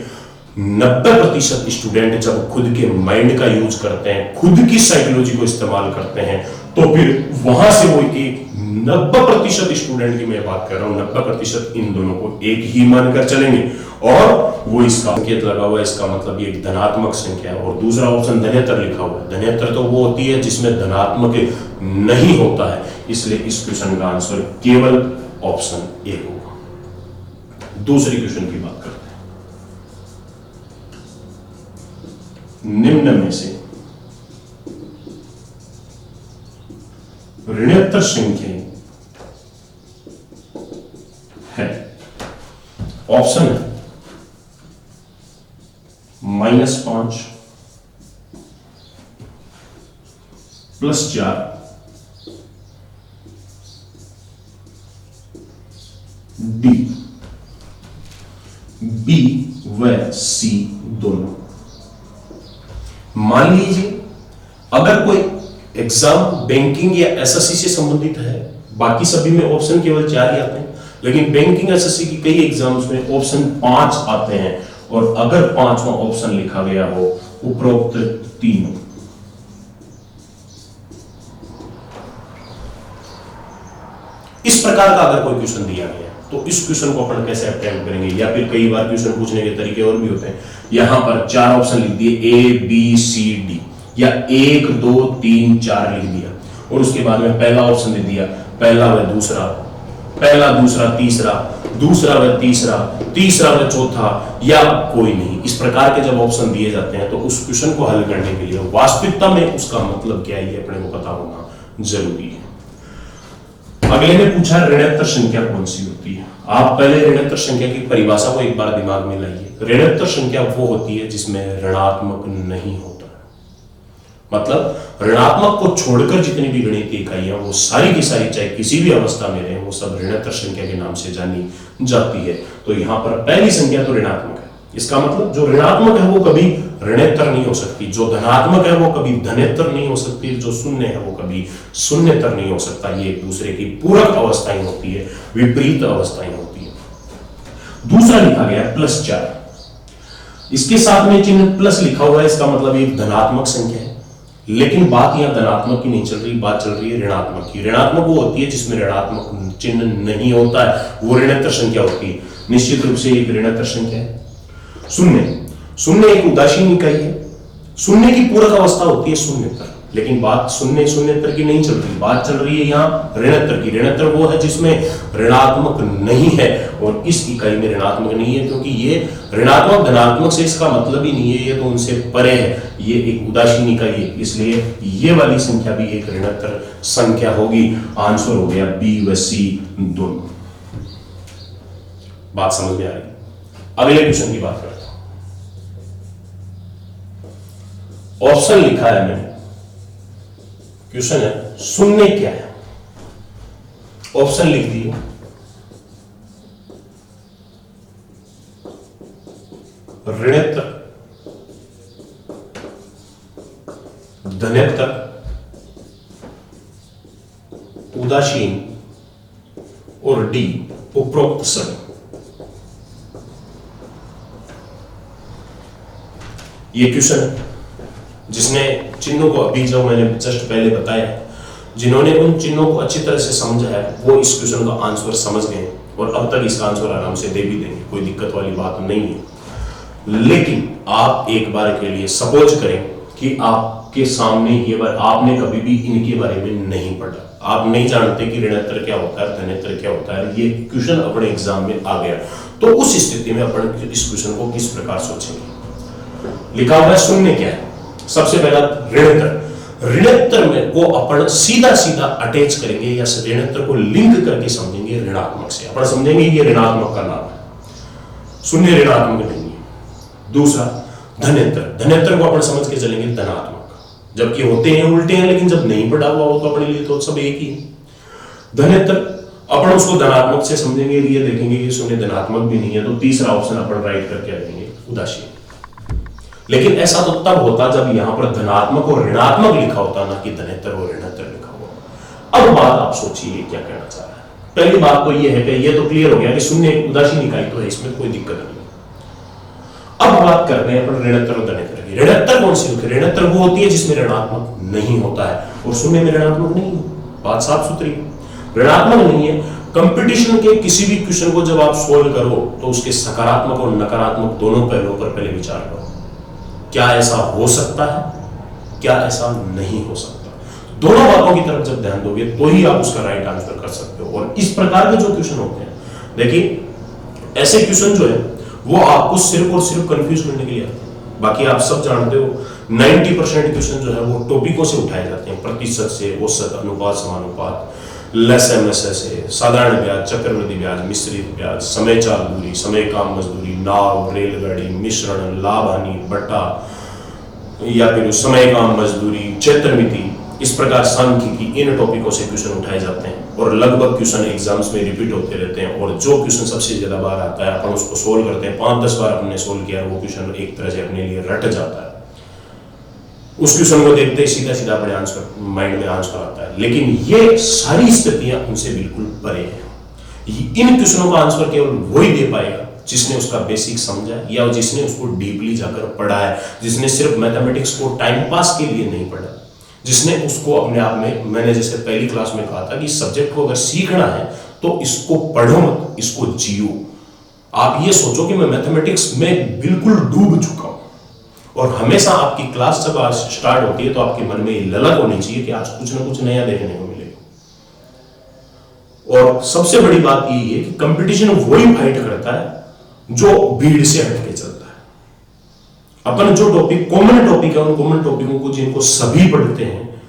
90% स्टूडेंट जब खुद के माइंड का यूज करते हैं, खुद की साइकोलॉजी को इस्तेमाल करते हैं, तो फिर वहां से वो एक 90% स्टूडेंट की मैं बात कर रहा हूं, 90% इन दोनों को एक ही मानकर चलेंगे और वो इसका संकेत लगा हुआ है, इसका मतलब ये एक धनात्मक संख्या है। और दूसरा ऑप्शन धनेतर लिखा हुआ है। धनेतर तो वो होती है जिसमें धनात्मक नहीं होता है, इसलिए इस क्वेश्चन का आंसर केवल ऑप्शन ए होगा। दूसरी क्वेश्चन की बात करते हैं। निम्न में से ऋणात्मक संख्या है, ऑप्शन है -5, +4, डी, बी व सी दोनों। मान लीजिए अगर कोई एग्जाम बैंकिंग या एसएससी से संबंधित है, बाकी सभी में ऑप्शन केवल 4 ही आते हैं, लेकिन बैंकिंग एसएससी की कई एग्जाम्स में ऑप्शन 5 आते हैं और अगर 5वां ऑप्शन लिखा गया हो उपरोक्त तीनों, इस प्रकार का अगर कोई क्वेश्चन दिया गया तो इस क्वेश्चन को अपन कैसे अटेम्प्ट करेंगे, या फिर कई बार क्वेश्चन पूछने के तरीके और भी होते हैं। यहां पर 4 ऑप्शन लिख दिए ए बी सी डी, या 1 2 3 4 लिख दिया और उसके बाद में पहला ऑप्शन दे दिया, पहला व दूसरा, पहला दूसरा तीसरा, दूसरा व तीसरा, तीसरा व चौथा, या कोई नहीं। इस प्रकार के जब ऑप्शन दिए जाते हैं तो उस क्वेश्चन को हल करने के लिए वास्तविकता में उसका मतलब क्या है ये अपने को पता होना जरूरी है। अगले ने पूछा ऋणात्मक संख्या कौन सी होती है। आप पहले ऋणात्मक संख्या की परिभाषा को एक बार दिमाग में लाइए। ऋणात्मक संख्या वो होती है जिसमें ऋणात्मक नहीं होता, मतलब ऋणात्मक को छोड़कर जितनी भी गणितीय इकाइयां वो सारी की सारी चाहे किसी भी अवस्था में रहे वो सब ऋणात्मक संख्या के नाम से जानी जाती है। तो यहां पर पहली संख्या तो ऋणात्मक है, इसका मतलब जो ऋणात्मक है वो कभी ऋणेतर नहीं हो सकती, जो धनात्मक है वो कभी धनेतर नहीं हो सकती, जो शून्य है वो कभी शून्यतर नहीं हो सकता। ये एक दूसरे की पूरक अवस्थाएं होती है, विपरीत अवस्थाएं होती है। दूसरा लिखा गया +4, इसके साथ में चिन्ह प्लस लिखा हुआ है, इसका मतलब एक धनात्मक संख्या है। लेकिन बात यहां धनात्मक की नहीं चल रही, बात चल रही है ऋणात्मक की। ऋणात्मक वो होती है जिसमें ऋणात्मक चिन्ह नहीं होता है, वो ऋणात्मक संख्या होती है। निश्चित रूप से एक ऋणात्मक संख्या है शून्य। शून्य एक उदासीन इकाई है, शून्य की पूरक अवस्था होती है शून्यतर, लेकिन बात शून्य शून्यतर की नहीं चल रही, बात चल रही है यहाँ ऋणात्मक की। ऋणात्मक वो है जिसमें ऋणात्मक नहीं है और इस इकाई में ऋणात्मक नहीं है, क्योंकि ये ऋणात्मक धनात्मक से इसका मतलब ही नहीं है, ये तो उनसे परे है, ये एक उदासीन इकाई है, इसलिए ये वाली संख्या भी एक ऋणात्मक संख्या होगी। आंसर हो गया बी व सी दोनों। बात समझ में आ रही। अगले क्वेश्चन की बात करते हैं। ऑप्शन लिखा है मैंने, क्वेश्चन है शून्य क्या है। ऑप्शन लिख दिए, ऋणात्मक, धनात्मक, उदासीन और डी उपरोक्त सभी। ये क्वेश्चन है जिसने चिन्हों को अभी जो मैंने जस्ट पहले बताया, जिन्होंने उन चिन्हों को अच्छी तरह से समझा है वो इस क्वेश्चन का आंसर समझ गए और अब तक इसका आंसर आराम से दे भी देंगे, कोई दिक्कत वाली बात नहीं है। लेकिन आप एक बार के लिए सपोज करें कि आपके सामने ये बार आपने कभी भी इनके बारे में नहीं पढ़ा, आप नहीं जानते कि ऋणात्मक क्या होता है, धनात्मक क्या होता है, ये क्वेश्चन अपने एग्जाम में आ गया, तो उस स्थिति में अपन इस क्वेश्चन को किस प्रकार सोचेंगे। लिखा हुआ है शून्य क्या है। सबसे पहला ऋणात्मक, ऋणात्मक में को अपन सीधा सीधा अटैच करेंगे या ऋणात्मक को लिंक करके समझेंगे ऋणात्मक से, अपन समझेंगे ये ऋणात्मक का नाम है, शून्य ऋणात्मक नहीं है। दूसरा धनात्मक, धनात्मक को अपन समझ के चलेंगे धनात्मक, जबकि होते हैं उल्टे हैं, लेकिन जब नहीं पढ़ा हुआ हो तो अपने लिए तो सब एक ही है। धनात्मक अपन उसको धनात्मक से समझेंगे, ये देखेंगे कि शून्य धनात्मक भी नहीं है, तो तीसरा ऑप्शन अपन राइट करके रखेंगे उदासीन। लेकिन ऐसा तो तब होता जब यहां पर धनात्मक और ऋणात्मक लिखा होता, ना कि धनात्मक और ऋणात्मक लिखा हुआ। अब बात आप सोचिए क्या कहना चाह रहा है। पहली बात तो ये है कि ये तो क्लियर हो गया कि शून्य एक उदासीन इकाई तो है, इसमें कोई दिक्कत नहीं। अब बात करते हैं अपन ऋणात्मक और धनात्मक की। ऋणात्मक कौन सी होती है? ऋणात्मक वो होती है जिसमें ऋणात्मक नहीं होता है और शून्य में ऋणात्मक नहीं है, बात साफ सुथरी। ऋणात्मक नहीं है। कंपटीशन के किसी भी क्वेश्चन को जब आप सोल्व करो तो उसके सकारात्मक और नकारात्मक दोनों पहलुओं पर पहले विचार करो। क्या ऐसा हो सकता है, क्या ऐसा नहीं हो सकता। दोनों बातों की तरफ जब ध्यान दोगे तो ही आप उसका राइट आंसर कर सकते हो। और इस प्रकार के जो क्वेश्चन होते हैं, देखिए ऐसे क्वेश्चन जो है वो आपको सिर्फ और सिर्फ कंफ्यूज करने के लिए आते हैं। बाकी आप सब जानते हो 90% क्वेश्चन जो है वो टॉपिकों से उठाए जाते हैं, प्रतिशत से, औसत, अनुपात, समानुपात, लैस-एम-एस से, साधारण ब्याज, चक्रवृद्धि ब्याज, मिश्रित ब्याज, समय चाल दूरी, समय काम मजदूरी, नाव, रेलगाड़ी, मिश्रण, लाभ हानि, बट्टा, या फिर समय काम मजदूरी, क्षेत्रमिति, इस प्रकार सांख्यिकी, इन टॉपिकों से क्वेश्चन उठाए जाते हैं और लगभग क्वेश्चन एग्जाम्स में रिपीट होते रहते हैं। और जो क्वेश्चन सबसे ज्यादा बार आता है अपन उसको सोल्व करते हैं, 5-10 बार हमने सोल्व किया, वो क्वेश्चन एक तरह से अपने लिए रट जाता है। उस क्वेश्चन को देखते ही सीधा सीधा अपने आंसर माइंड में आंसर आता है। लेकिन ये सारी स्थितियां उनसे बिल्कुल परे हैं। इन क्वेश्चनों का आंसर केवल वही दे पाएगा जिसने उसका बेसिक समझा है या जिसने उसको डीपली जाकर पढ़ा है, जिसने सिर्फ मैथमेटिक्स को टाइम पास के लिए नहीं पढ़ा, जिसने उसको अपने आप में, मैंने जैसे पहली क्लास में कहा था कि सब्जेक्ट को अगर सीखना है तो इसको पढ़ो मत, इसको जियो। आप ये सोचो कि मैं मैथमेटिक्स में बिल्कुल डूब चुका हूं, और हमेशा आपकी क्लास जब आज स्टार्ट होती है तो आपके मन में ललक होनी चाहिए कि आज कुछ ना कुछ नया देखने को मिलेगा। और सबसे बड़ी बात यही है कि कंपटीशन वही फाइट करता है जो भीड़ से हटके चलता है। अपन जो टॉपिक कॉमन टॉपिक है, उन कॉमन टॉपिकों को जिनको सभी पढ़ते हैं,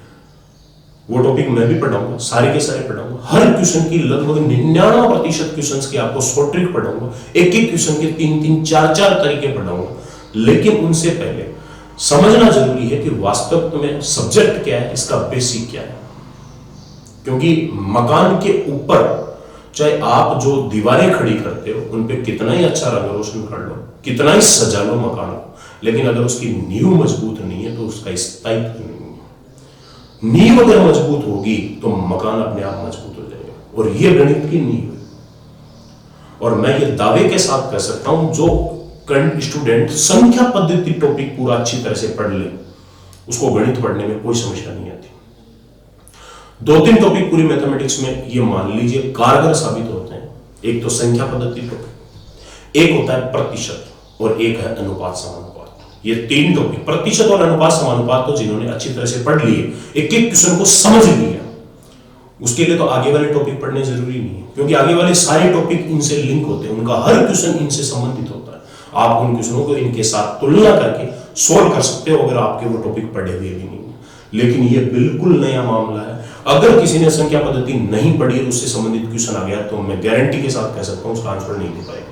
वो टॉपिक मैं भी पढ़ाऊंगा, सारे के सारे पढ़ाऊंगा। हर क्वेश्चन की लगभग 99% क्वेश्चंस की आपको शॉर्ट ट्रिक पढ़ाऊंगा, एक एक क्वेश्चन के 3-3, 4-4 तरीके पढ़ाऊंगा। लेकिन उनसे पहले समझना जरूरी है कि वास्तव में सब्जेक्ट क्या है, इसका बेसिक क्या है। क्योंकि मकान के ऊपर चाहे आप जो दीवारें खड़ी करते हो उन पे कितना ही अच्छा रंग रोशन कर लो, कितना ही सजा लो मकान को, लेकिन अगर उसकी नींव मजबूत नहीं है तो उसका स्थायित्व नहीं है। नींव अगर मजबूत होगी तो मकान अपने आप मजबूत हो जाएगा, और ये गणित की नींव है। और मैं ये दावे के साथ कह सकता हूं, जो स्टूडेंट संख्या पद्धति टॉपिक पूरा अच्छी तरह से पढ़ ले, उसको गणित पढ़ने में कोई समस्या नहीं आती। 2-3 टॉपिक पूरी मैथमेटिक्स में ये मान लीजिए कारगर साबित होते हैं। एक तो संख्या पद्धति टॉपिक, एक होता है प्रतिशत, और एक है अनुपात समानुपात। ये 3 टॉपिक, प्रतिशत और अनुपात समानुपात, तो जिन्होंने अच्छी तरह से पढ़ लिए, एक एक क्वेश्चन को समझ लिया, उसके लिए तो आगे वाले टॉपिक पढ़ने जरूरी नहीं है, क्योंकि आगे वाले सारे टॉपिक इनसे लिंक होते हैं, उनका हर क्वेश्चन इनसे संबंधित होता है। आप उन क्वेश्चनों को इनके साथ तुलना करके सोल्व कर सकते हो अगर आपके वो टॉपिक पढ़े हुए भी नहीं है। लेकिन ये बिल्कुल नया मामला है। अगर किसी ने संख्या पद्धति नहीं पढ़ी है, उससे संबंधित क्वेश्चन आ गया, तो मैं गारंटी के साथ कह सकता हूं उसका आंसर नहीं दे पाएगा,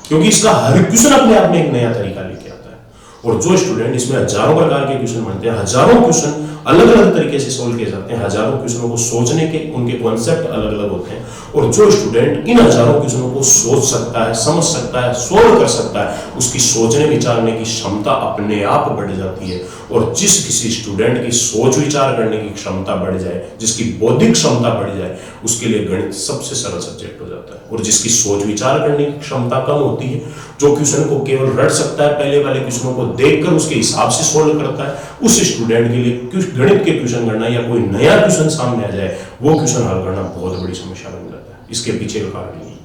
क्योंकि इसका हर क्वेश्चन अपने आप में एक नया तरीका लेके आता है। और जो स्टूडेंट, इसमें हजारों प्रकार के क्वेश्चन बनते हैं, हजारों क्वेश्चन अलग अलग तरीके से सोल्व किए जाते हैं, हजारों क्वेश्चनों को सोचने के उनके कॉन्सेप्ट अलग अलग होते हैं, और जो स्टूडेंट इन हजारों क्वेश्चनों को सोच सकता है, समझ सकता है, सोल्व कर सकता है, उसकी सोचने विचारने की क्षमता अपने आप बढ़ जाती है। और जिस किसी स्टूडेंट की सोच विचार करने की क्षमता बढ़ जाए, जिसकी बौद्धिक क्षमता बढ़ जाए, उसके लिए गणित सबसे सरल सब्जेक्ट हो जाता है। और जिसकी सोच विचार करने की क्षमता कम होती है, जो क्वेश्चन को केवल रट सकता है, पहले वाले क्वेश्चनों को देखकर उसके हिसाब से सोल्व करता है, उस स्टूडेंट के लिए गणित के क्वेश्चन करना या कोई नया क्वेश्चन सामने आ जाए, वो क्वेश्चन हल करना बहुत बड़ी समस्या बन जाता है। इसके पीछे का कारण यही।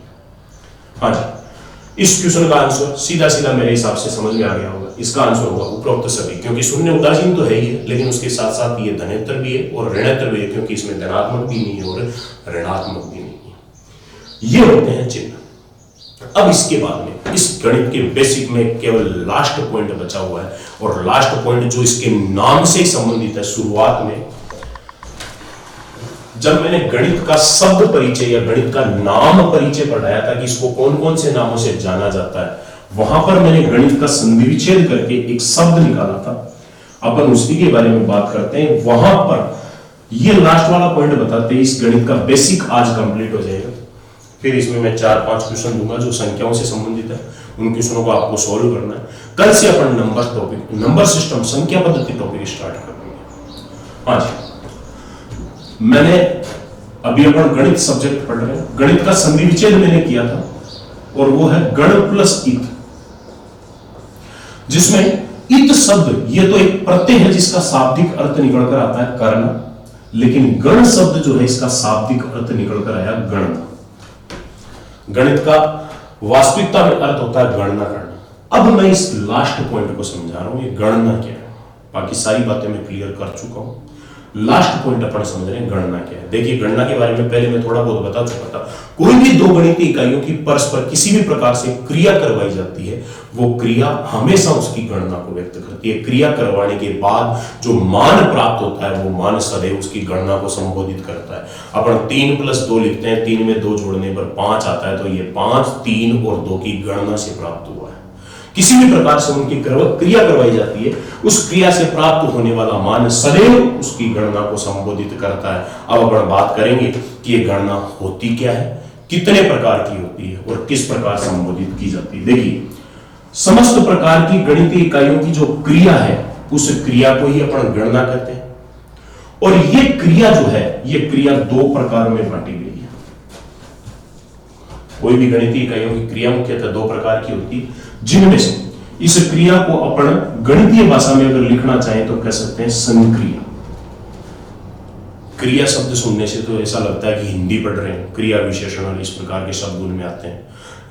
हाँ जी, इस क्वेश्चन का आंसर सीधा सीधा मेरे हिसाब से समझ में आ गया होगा। इसका आंसर होगा उपरोक्त सभी, क्योंकि शून्य उदासीन तो है ही है, लेकिन उसके साथ साथ ये धनेतर भी है और ऋणेतर भी है, क्योंकि इसमें धनात्मक भी नहीं है और ऋणात्मक भी नहीं है। ये होते हैं चिन्ह। अब इसके बाद में इस गणित के बेसिक में केवल लास्ट पॉइंट बचा हुआ है, और लास्ट पॉइंट जो इसके नाम से संबंधित है। शुरुआत में जब मैंने गणित का शब्द परिचय या गणित का नाम परिचय पढ़ाया था कि इसको कौन कौन से नामों से जाना जाता है, वहां पर मैंने गणित का संधि विच्छेद करके एक शब्द निकाला था। अपन उसी के बारे में बात करते हैं। वहां पर ये लास्ट वाला पॉइंट बताते हैं, इस गणित का बेसिक आज कंप्लीट हो जाएगा। फिर इसमें मैं 4-5 क्वेश्चन दूंगा जो संख्याओं से संबंधित है, उन क्वेश्चनों को आपको सॉल्व करना है। कल से अपन नंबर टॉपिक, नंबर सिस्टम, संख्या पद्धति टॉपिक स्टार्ट कर देंगे। हाँ जी, मैंने अभी अपन गणित सब्जेक्ट पढ़ रहे हैं। गणित का संधि विच्छेद मैंने किया था, और वो है गण प्लस इत, जिसमें इत शब्द, ये तो एक प्रत्यय है जिसका शाब्दिक अर्थ निकल कर आता है कर्ण। लेकिन गण शब्द जो है इसका शाब्दिक अर्थ निकलकर आया गणना। गणित का वास्तविकता में अर्थ होता है गणना करना। अब मैं इस लास्ट पॉइंट को समझा रहा हूं, ये गणना क्या है। बाकी सारी बातें मैं क्लियर कर चुका हूं, लास्ट पॉइंट अपन समझ रहे हैं गणना क्या है। देखिए गणना के बारे में पहले मैं थोड़ा बहुत बता चुका था। कोई भी दो गणितीय इकाइयों की परस्पर किसी भी प्रकार से क्रिया करवाई जाती है, वो क्रिया हमेशा उसकी गणना को व्यक्त करती है। क्रिया करवाने के बाद जो मान प्राप्त होता है वो मान सदैव उसकी गणना को संबोधित करता है। अपन 3 + 2 लिखते हैं, 3 में 2 जोड़ने पर 5 आता है, तो ये 5 3 और 2 की गणना से प्राप्त हुआ है। किसी भी प्रकार से उनकी क्रिया करवाई जाती है, उस क्रिया से प्राप्त होने वाला मान सदैव उसकी गणना को संबोधित करता है। अब अपन बात करेंगे कि ये गणना होती क्या है, कितने प्रकार की होती है और किस प्रकार संबोधित की जाती है। देखिए समस्त प्रकार की गणितीय इकाइयों की जो क्रिया है उस क्रिया को ही अपन गणना कहते हैं। और ये क्रिया जो है, ये क्रिया 2 प्रकार में बांटी गई है। कोई भी गणितीय इकाइयों की क्रिया मुख्यतः 2 प्रकार की होती है, जिनमें से इस क्रिया को अपन गणितीय भाषा में अगर लिखना चाहें तो कह सकते हैं संक्रिया। क्रिया शब्द सुनने से तो ऐसा लगता है कि हिंदी पढ़ रहे हैं, क्रिया विशेषण और इस प्रकार के शब्द उनमें आते हैं,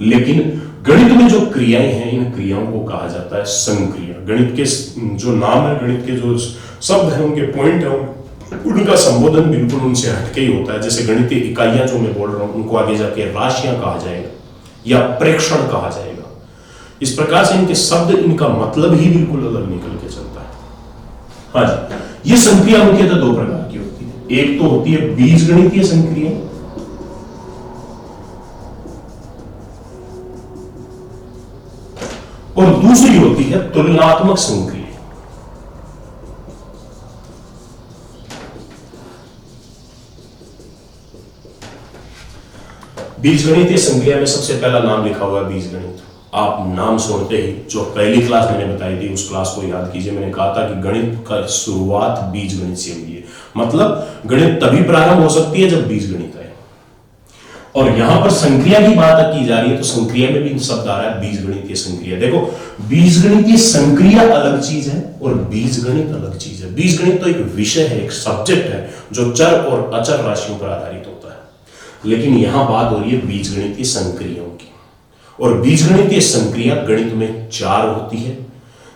लेकिन गणित में जो क्रियाएं हैं इन क्रियाओं को कहा जाता है संक्रिया। गणित के जो नाम है, गणित के जो शब्द हैं, उनके पॉइंट है, उनका संबोधन बिल्कुल उनसे हटके ही होता है। जैसे गणितीय इकाइयां जो मैं बोल रहा हूं उनको आगे जाके राशियां कहा जाएगा या प्रेक्षण कहा जाएगा। इस प्रकार से इनके शब्द, इनका मतलब ही बिल्कुल अलग निकल के चलता है। हाँ जी, ये संक्रिया मुख्यतः 2 प्रकार की होती है। एक तो होती है बीजगणितीय संक्रिया, और दूसरी होती है तुलनात्मक संक्रिया। बीजगणितीय संक्रिया में सबसे पहला नाम लिखा हुआ है बीजगणित। आप नाम सुनते ही, जो पहली क्लास मैंने बताई थी उस क्लास को याद कीजिए। मैंने कहा था कि गणित का शुरुआत बीजगणित से हुई है, मतलब गणित तभी प्रारंभ हो सकती है जब बीजगणित आए। और यहां पर संक्रिया की बात की जा रही है तो संक्रिया में भी शब्द आ रहा है बीजगणितीय संक्रिया। देखो बीजगणितीय संक्रिया अलग चीज है और बीजगणित अलग चीज है। बीजगणित तो एक विषय है, एक सब्जेक्ट है जो चर और अचर राशियों पर आधारित होता है, लेकिन यहां बात हो रही है बीजगणितीय संक्रियाओं की। और बीजगणितीय संक्रिया गणित में 4 होती है,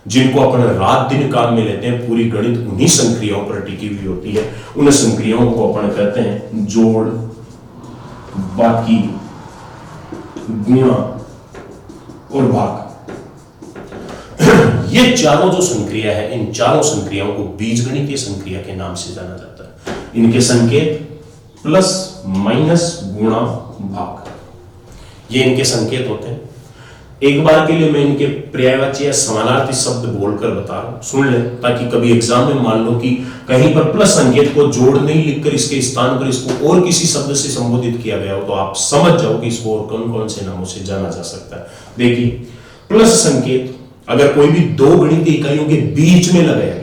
जिनको अपन रात दिन काम में लेते हैं। पूरी गणित उन्हीं संक्रियाओं पर टिकी हुई होती है। उन संक्रियाओं को अपन कहते हैं जोड़, बाकी, गुणा और भाग। ये चारों जो संक्रिया है, इन चारों संक्रियाओं को बीजगणितीय संक्रिया के नाम से जाना जाता है। इनके संकेत प्लस, माइनस, गुणा, भाग, ये इनके संकेत होते हैं। एक बार के लिए मैं इनके पर्यायवाची या समानार्थी शब्द बोलकर बता रहा हूं, सुन लें, ताकि कभी एग्जाम में मान लो कि कहीं पर प्लस संकेत को जोड़ नहीं लिखकर इसके स्थान पर इसको और किसी शब्द से संबोधित किया गया हो, तो आप समझ जाओ कि इसको और कौन कौन से नामों से जाना जा सकता है। देखिए प्लस संकेत अगर कोई भी 2 गणितीय इकाइयों के बीच में लगाया गया,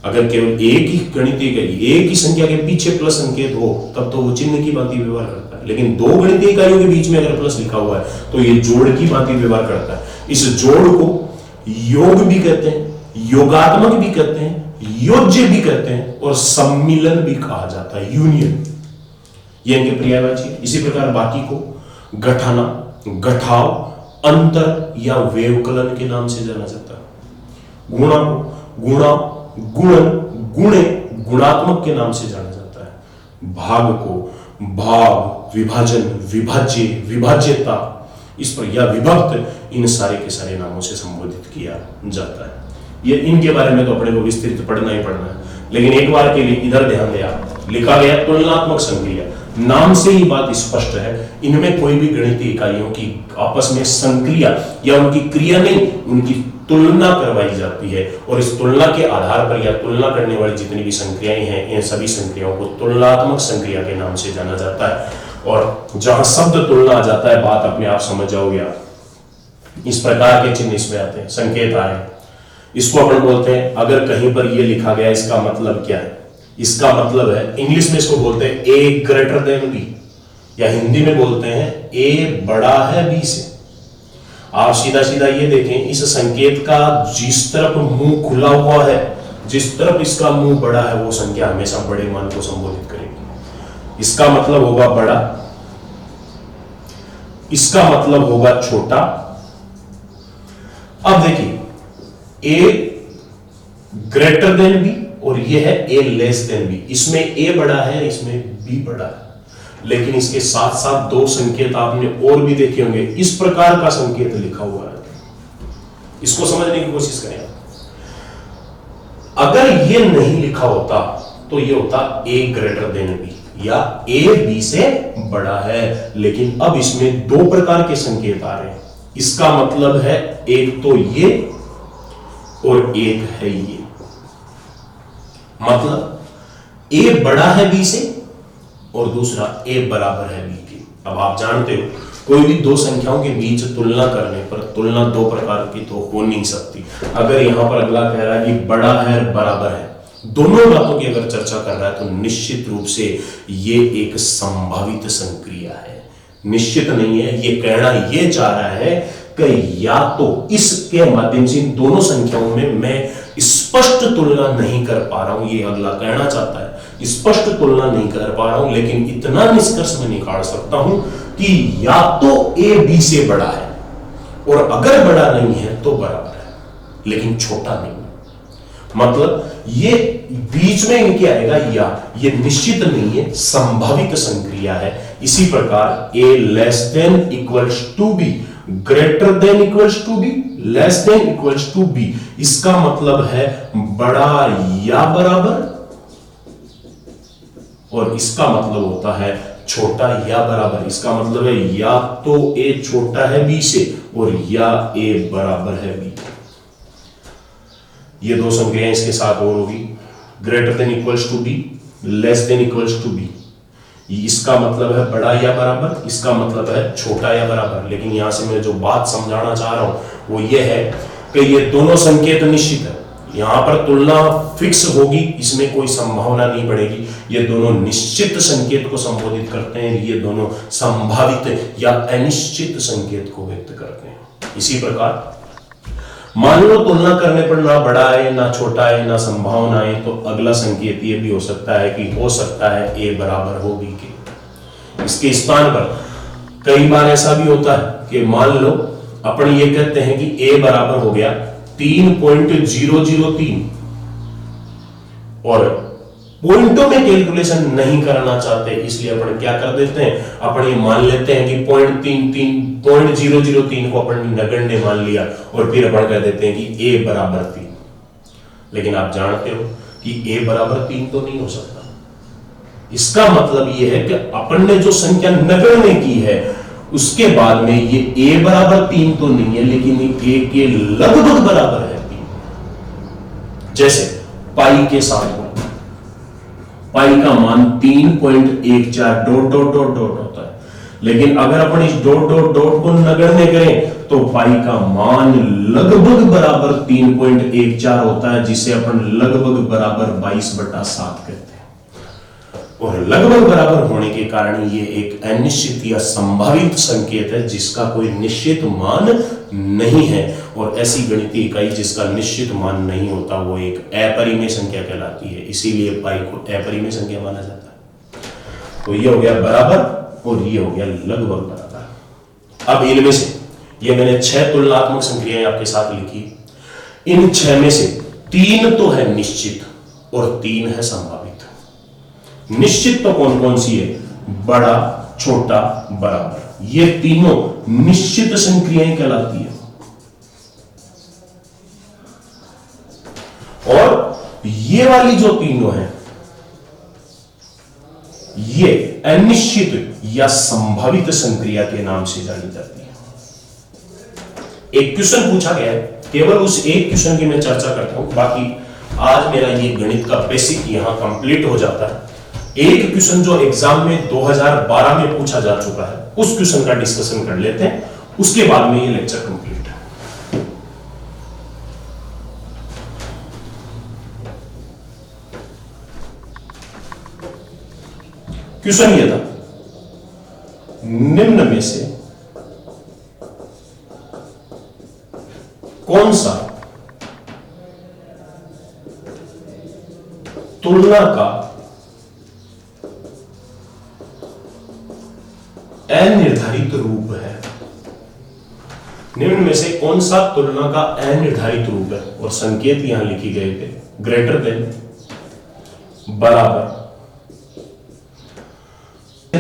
अगर केवल एक ही गणितीय इकाई, एक ही संख्या के पीछे प्लस संकेत हो, तब तो वो चिन्ह की भांति व्यवहार करता है। लेकिन 2 गणितीय इकाइयों के बीच में अगर प्लस लिखा हुआ है तो ये जोड़ की भांति व्यवहार करता है। इस जोड़ को योग भी कहते हैं, योगात्मक भी कहते हैं, योज्य भी कहते हैं और सम्मिलन भी कहा जाता है, यूनियन। ये इनके पर्यायवाची है। इसी प्रकार बाकी को गठाना, गठाव, अंतर या व्यवकलन के नाम से जाना जाता है। गुणा को गुणा, गुणन, गुणे, गुणात्मक के नाम से जाना जाता है। भाग को भाग, विभाजन, विभाज्य, विभाज्यता, इस पर या विभक्त, इन सारे के सारे नामों से संबोधित किया जाता है। ये इनके बारे में तो अपने को विस्तृत पढ़ना ही पढ़ना है, लेकिन एक बार के लिए इधर ध्यान दिया, लिखा गया तुलनात्मक संक्रिया। नाम से ही बात स्पष्ट है, इनमें कोई भी गणितीय इकाइयों की आपस में संक्रिया या उनकी क्रिया नहीं, उनकी तुलना करवाई जाती है। और इस तुलना के आधार पर या तुलना करने वाली जितनी भी संक्रियाएं हैं, इन सभी संक्रियाओं को तुलनात्मक संक्रिया के नाम से जाना जाता है। और जहां शब्द तुलना आ जाता है, बात अपने आप समझ जाओगे आप। इस प्रकार के चिन्ह इसमें आते हैं, संकेत आ रहे हैं, इसको अपन बोलते हैं, अगर कहीं पर ये लिखा गया इसका मतलब क्या है, इसका मतलब है, इंग्लिश में इसको बोलते हैं ए ग्रेटर देन बी, या हिंदी में बोलते हैं ए बड़ा है बी से। आप सीधा सीधा ये देखें, इस संकेत का जिस तरफ मुंह खुला हुआ है जिस तरफ इसका मुंह बड़ा है वो संख्या हमेशा बड़े मान को संबोधित करेगी। इसका मतलब होगा बड़ा, इसका मतलब होगा छोटा। अब देखिए ए ग्रेटर देन बी और ये है ए लेस देन बी। इसमें ए बड़ा है, इसमें बी बड़ा है, लेकिन इसके साथ साथ दो संकेत आपने और भी देखे होंगे। इस प्रकार का संकेत लिखा हुआ है, इसको समझने की कोशिश करें। अगर ये नहीं लिखा होता तो ये होता ए ग्रेटर देन बी या ए बी से बड़ा है, लेकिन अब इसमें दो प्रकार के संकेत आ रहे हैं। इसका मतलब है एक तो ये और एक है ये, मतलब ए बड़ा है बी से और दूसरा ए बराबर है बी के। अब आप जानते हो कोई भी दो संख्याओं के बीच तुलना करने पर तुलना दो प्रकार की तो हो नहीं सकती। अगर यहां पर अगला कह रहा है कि बड़ा है बराबर है, दोनों बातों की अगर चर्चा कर रहा है तो निश्चित रूप से ये एक संभावित संक्रिया है, निश्चित नहीं है। ये कहना ये चाह रहा है कि या तो इसके माध्यम से इन दोनों संख्याओं में मैं स्पष्ट तुलना नहीं कर पा रहा हूं, ये अगला कहना चाहता है स्पष्ट तुलना नहीं कर पा रहा हूं, लेकिन इतना निष्कर्ष में निकाल सकता हूं कि या तो ए बी से बड़ा है और अगर बड़ा नहीं है तो बराबर है, लेकिन छोटा नहीं है। मतलब ये बीच में इनके आएगा या, ये निश्चित नहीं है, संभावित संक्रिया है। इसी प्रकार a less than equals to b, greater than equals to B, less than equals to B, इसका मतलब है बड़ा या बराबर, और इसका मतलब होता है छोटा या बराबर। इसका मतलब है या तो ए छोटा है बी से और या ए बराबर है बी। ये दो संख्याएं इसके साथ और होगी, greater than equals to B, less than equals to B. इसका मतलब है बड़ा या बराबर, इसका मतलब है छोटा या बराबर। लेकिन यहां से मैं जो बात समझाना चाह रहा हूं वो ये है कि ये दोनों संकेत निश्चित है, यहां पर तुलना फिक्स होगी, इसमें कोई संभावना नहीं बढ़ेगी। ये दोनों निश्चित संकेत को संबोधित करते हैं, ये दोनों संभावित या अनिश्चित संकेत को व्यक्त करते हैं। इसी प्रकार मान लो तुलना करने पर ना बड़ा है ना छोटा है ना संभावना है, तो अगला संकेत ये भी हो सकता है कि हो सकता है ए बराबर हो बी के। इसके स्थान पर कई बार ऐसा भी होता है कि मान लो अपन ये कहते हैं कि ए बराबर हो गया 3.003 और पॉइंटों में कैलकुलेशन नहीं करना चाहते, इसलिए अपन क्या कर देते हैं, अपन ये मान लेते हैं कि 0.003 को अपन नगण्य मान लिया और फिर अपन कह देते हैं कि ए बराबर 3। लेकिन आप जानते हो कि ए बराबर 3 तो नहीं हो सकता। इसका मतलब ये है कि अपन ने जो संख्या नगण्य की है उसके बाद में ये ए बराबर 3 तो नहीं है, लेकिन ए के लगभग बराबर है 3। जैसे पाई के साथ पाई का मान 3.14 डॉट डॉट डॉट डॉट होता है, लेकिन अगर अपन इस डॉट डॉट डॉट को नगण्य करें तो पाई का मान लगभग बराबर 3.14 होता है, जिसे अपन लगभग बराबर 22/7 कहते हैं। और लगभग बराबर होने के कारण ये एक अनिश्चित या संभावित संकेत है जिसका कोई निश्चित मान नहीं है। और ऐसी गणितीय इकाई जिसका निश्चित मान नहीं होता वो एक अपरिमेय संख्या कहलाती है, इसीलिए पाई को अपरिमेय संख्या माना जाता है। तो ये हो गया बराबर और ये हो गया लगभग बराबर। अब इनमें से ये मैंने 6 तुलनात्मक संक्रियाएं आपके साथ लिखी, इन 6 में से 3 तो है निश्चित और 3 है संभावित। निश्चित तो कौन कौन सी है, बड़ा, छोटा, बराबर, ये तीनों निश्चित संक्रियाएं कहलाती है। और ये वाली जो तीनों है ये अनिश्चित या संभावित संक्रिया के नाम से जानी जाती है। एक क्वेश्चन पूछा गया है, केवल उस एक क्वेश्चन की मैं चर्चा करता हूं, बाकी आज मेरा ये गणित का बेसिक यहां कंप्लीट हो जाता है। एक क्वेश्चन जो एग्जाम में 2012 में पूछा जा चुका है उस क्वेश्चन का डिस्कशन कर लेते हैं, उसके बाद में ये लेक्चर कंप्लीट है। क्वेश्चन ये था, निम्न में से कौन सा तुलना का अनिर्धारित रूप है। निम्न में से कौन सा तुलना का अनिर्धारित रूप है? और संकेत यहां लिखी गए थे, ग्रेटर देन, बराबर,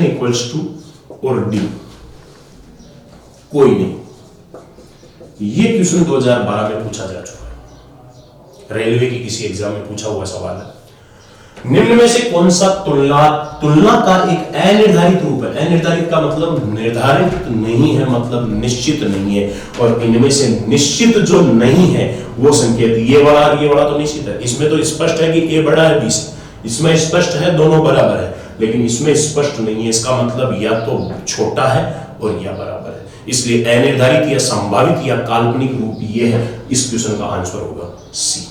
इक्वल्स टू और डी। कोई नहीं। ये क्वेश्चन 2012 में पूछा जा चुका है, रेलवे की किसी एग्जाम में पूछा हुआ सवाल है। निम्न में से कौन सा तुलना का एक अनिर्धारित रूप है? अनिर्धारित का मतलब निर्धारित नहीं है, मतलब निश्चित नहीं है। और इनमें से निश्चित जो नहीं है वो संकेत ये वाला तो निश्चित है। इसमें तो स्पष्ट है कि ए बड़ा है बी से, इसमें स्पष्ट है दोनों बराबर है, लेकिन इसमें स्पष्ट नहीं है। इसका मतलब या तो छोटा है और या बराबर है। इसलिए अनिर्धारित या संभावित या काल्पनिक रूप ये है। इस क्वेश्चन का आंसर होगा सी।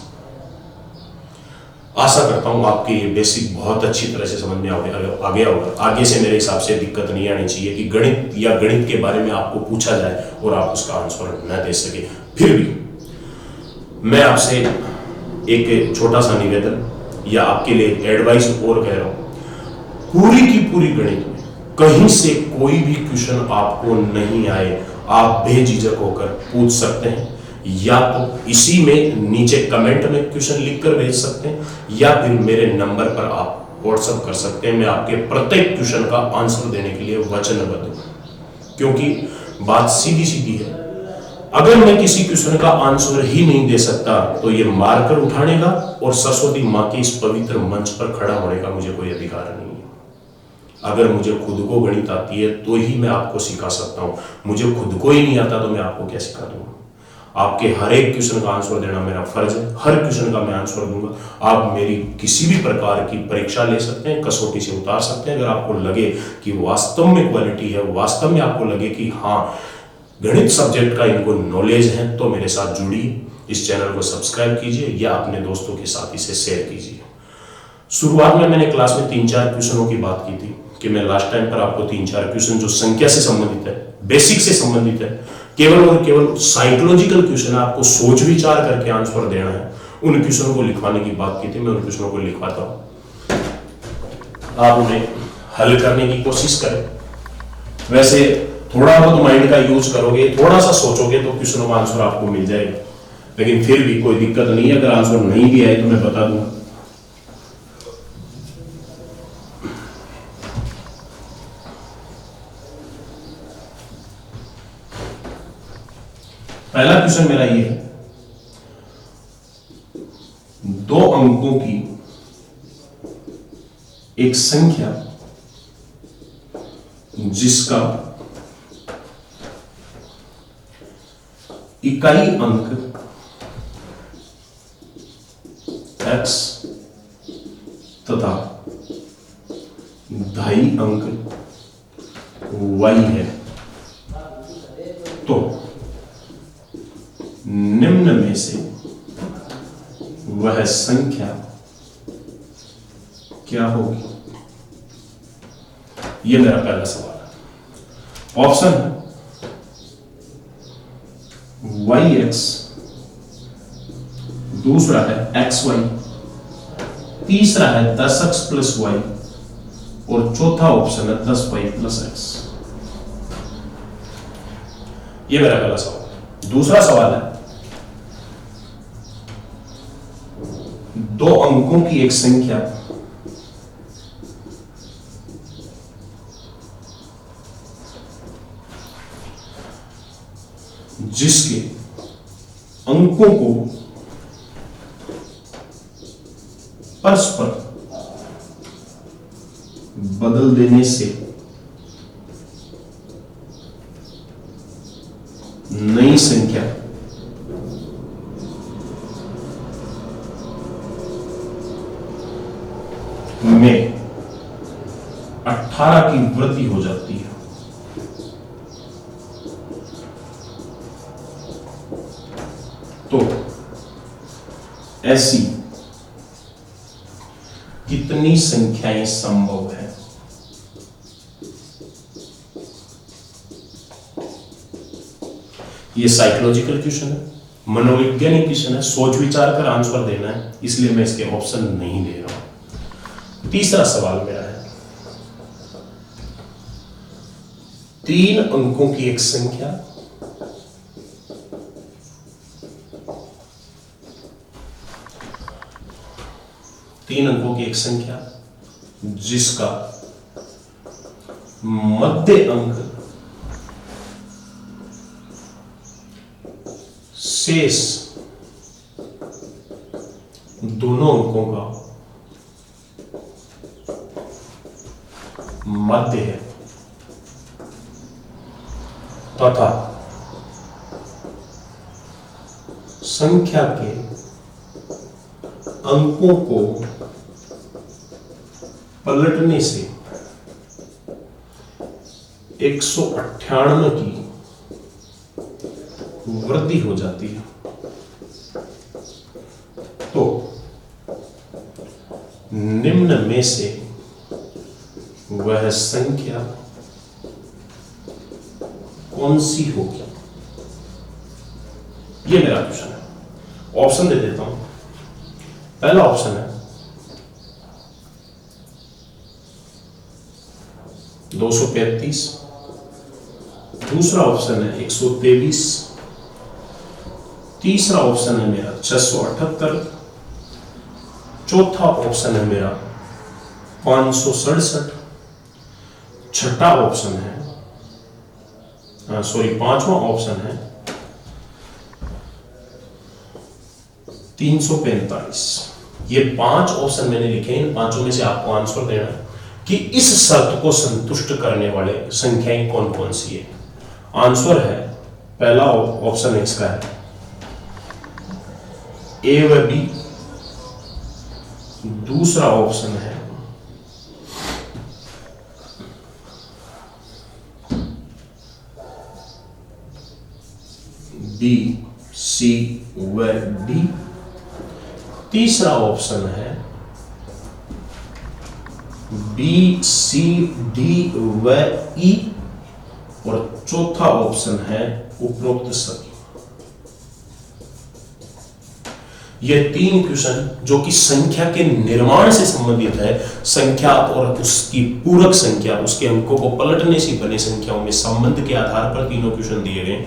आशा करता हूं आपके ये बेसिक बहुत अच्छी तरह से समझ में आ गया होगा। आगे से मेरे हिसाब से दिक्कत नहीं आनी चाहिए कि गणित या गणित के बारे में आपको पूछा जाए और आप उसका आंसर न दे सके। फिर भी मैं आपसे एक छोटा सा निवेदन या आपके लिए एडवाइस और कह रहा हूं, पूरी की पूरी गणित में कहीं से कोई भी क्वेश्चन आपको नहीं आए, आप बेझिझक होकर पूछ सकते हैं। या तो इसी में नीचे कमेंट में क्वेश्चन लिखकर भेज सकते हैं, या फिर मेरे नंबर पर आप व्हाट्सएप कर सकते हैं। मैं आपके प्रत्येक क्वेश्चन का आंसर देने के लिए वचनबद्ध हूं, क्योंकि बात सीधी सीधी है। अगर मैं किसी क्वेश्चन का आंसर ही नहीं दे सकता तो ये मारकर उठाने का और सरस्वती मां के इस पवित्र मंच पर खड़ा होने का मुझे कोई अधिकार नहीं है। अगर मुझे खुद को गणित आती है तो ही मैं आपको सिखा सकता हूं। मुझे खुद को ही नहीं आता तो मैं आपको क्या सिखा दूंगा? आपके हर एक क्वेश्चन का आंसर देना मेरा फर्ज है। हर क्वेश्चन का मैं आंसर दूंगा। आप मेरी किसी भी प्रकार की परीक्षा ले सकते हैं, कसौटी से उतार सकते हैं। अगर आपको लगे कि वास्तव में क्वालिटी है, वास्तव में आपको लगे कि हाँ गणित सब्जेक्ट का इनको नॉलेज है, तो मेरे साथ जुड़िए, इस चैनल को सब्सक्राइब कीजिए या अपने दोस्तों के साथ इसे शेयर कीजिए। शुरुआत में मैंने क्लास में 3-4 क्वेश्चनों की बात की थी कि मैं लास्ट टाइम पर आपको 3-4 क्वेश्चन जो संख्या से संबंधित है, बेसिक से संबंधित है, केवल और केवल साइकोलॉजिकल क्वेश्चन आपको सोच विचार करके आंसर देना है, उन क्वेश्चनों को लिखवाने की बात की थी। मैं उन क्वेश्चनों को लिखवाता हूं, आप उन्हें हल करने की कोशिश करें। वैसे थोड़ा बहुत माइंड का यूज करोगे, थोड़ा सा सोचोगे तो क्वेश्चनों का आंसर आपको मिल जाएगा। लेकिन फिर भी कोई दिक्कत नहीं है, अगर आंसर नहीं भी आए तो मैं बता दूंगा। पहला क्वेश्चन मेरा ये है, 2 अंकों की एक संख्या जिसका इकाई अंक x तथा दहाई अंक y है, तो निम्न में से वह संख्या क्या होगी? यह मेरा पहला सवाल है। ऑप्शन है yx, दूसरा है xy, तीसरा है 10x प्लस y और चौथा ऑप्शन है 10y प्लस x। यह मेरा पहला सवाल है। दूसरा सवाल है, 2 अंकों की एक संख्या जिसके अंकों को परस्पर बदल देने से नई संख्या में 18 की वृद्धि हो जाती है। तो ऐसी कितनी संख्याएं संभव है? ये साइकोलॉजिकल क्वेश्चन है, मनोवैज्ञानिक क्वेश्चन है, सोच विचार कर आंसर देना है, इसलिए मैं इसके ऑप्शन नहीं दे रहा हूं। तीसरा सवाल मेरा है, 3 अंकों की एक संख्या जिसका मध्य अंक शेष दोनों अंकों का मध्य है तथा संख्या के अंकों को पलटने से 198 की वृद्धि हो जाती है, तो निम्न में से वह संख्या कौन सी होगी? ये मेरा क्वेश्चन है। ऑप्शन दे देता हूं। पहला ऑप्शन है 235, दूसरा ऑप्शन है 123, तीसरा ऑप्शन है मेरा 678, चौथा ऑप्शन है मेरा 567, छठा ऑप्शन है पांचवा ऑप्शन है 345। ये 5 ऑप्शन मैंने लिखे, इन पांचों में से आपको आंसर देना है कि इस शर्त को संतुष्ट करने वाले संख्याएं कौन कौन सी है। आंसर है, पहला ऑप्शन इसका है ए व बी, दूसरा ऑप्शन है बी सी व डी, तीसरा ऑप्शन है बी सी डी व ई, और चौथा ऑप्शन है उपरोक्त सभी। ये 3 क्वेश्चन जो कि संख्या के निर्माण से संबंधित है, संख्या और उसकी पूरक संख्या, उसके अंकों को पलटने से बने संख्याओं में संबंध के आधार पर तीनों क्वेश्चन दिए गए।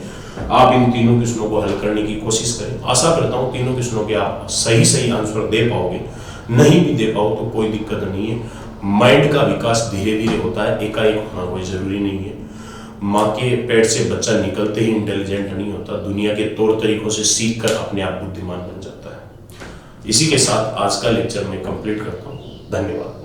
आप इन तीनों क्वेश्चनों को हल करने की कोशिश करें। आशा करता हूं तीनों क्वेश्चनों के आप सही आंसर दे पाओगे। नहीं भी दे पाओ तो कोई दिक्कत नहीं है। माइंड का विकास धीरे धीरे होता है, एकाएक होना कोई जरूरी नहीं है। माँ के पेट से बच्चा निकलते ही इंटेलिजेंट नहीं होता, दुनिया के तौर तरीकों से सीख कर अपने आप बुद्धिमान बन जाता है। इसी के साथ आज का लेक्चर मैं कंप्लीट करता हूँ। धन्यवाद।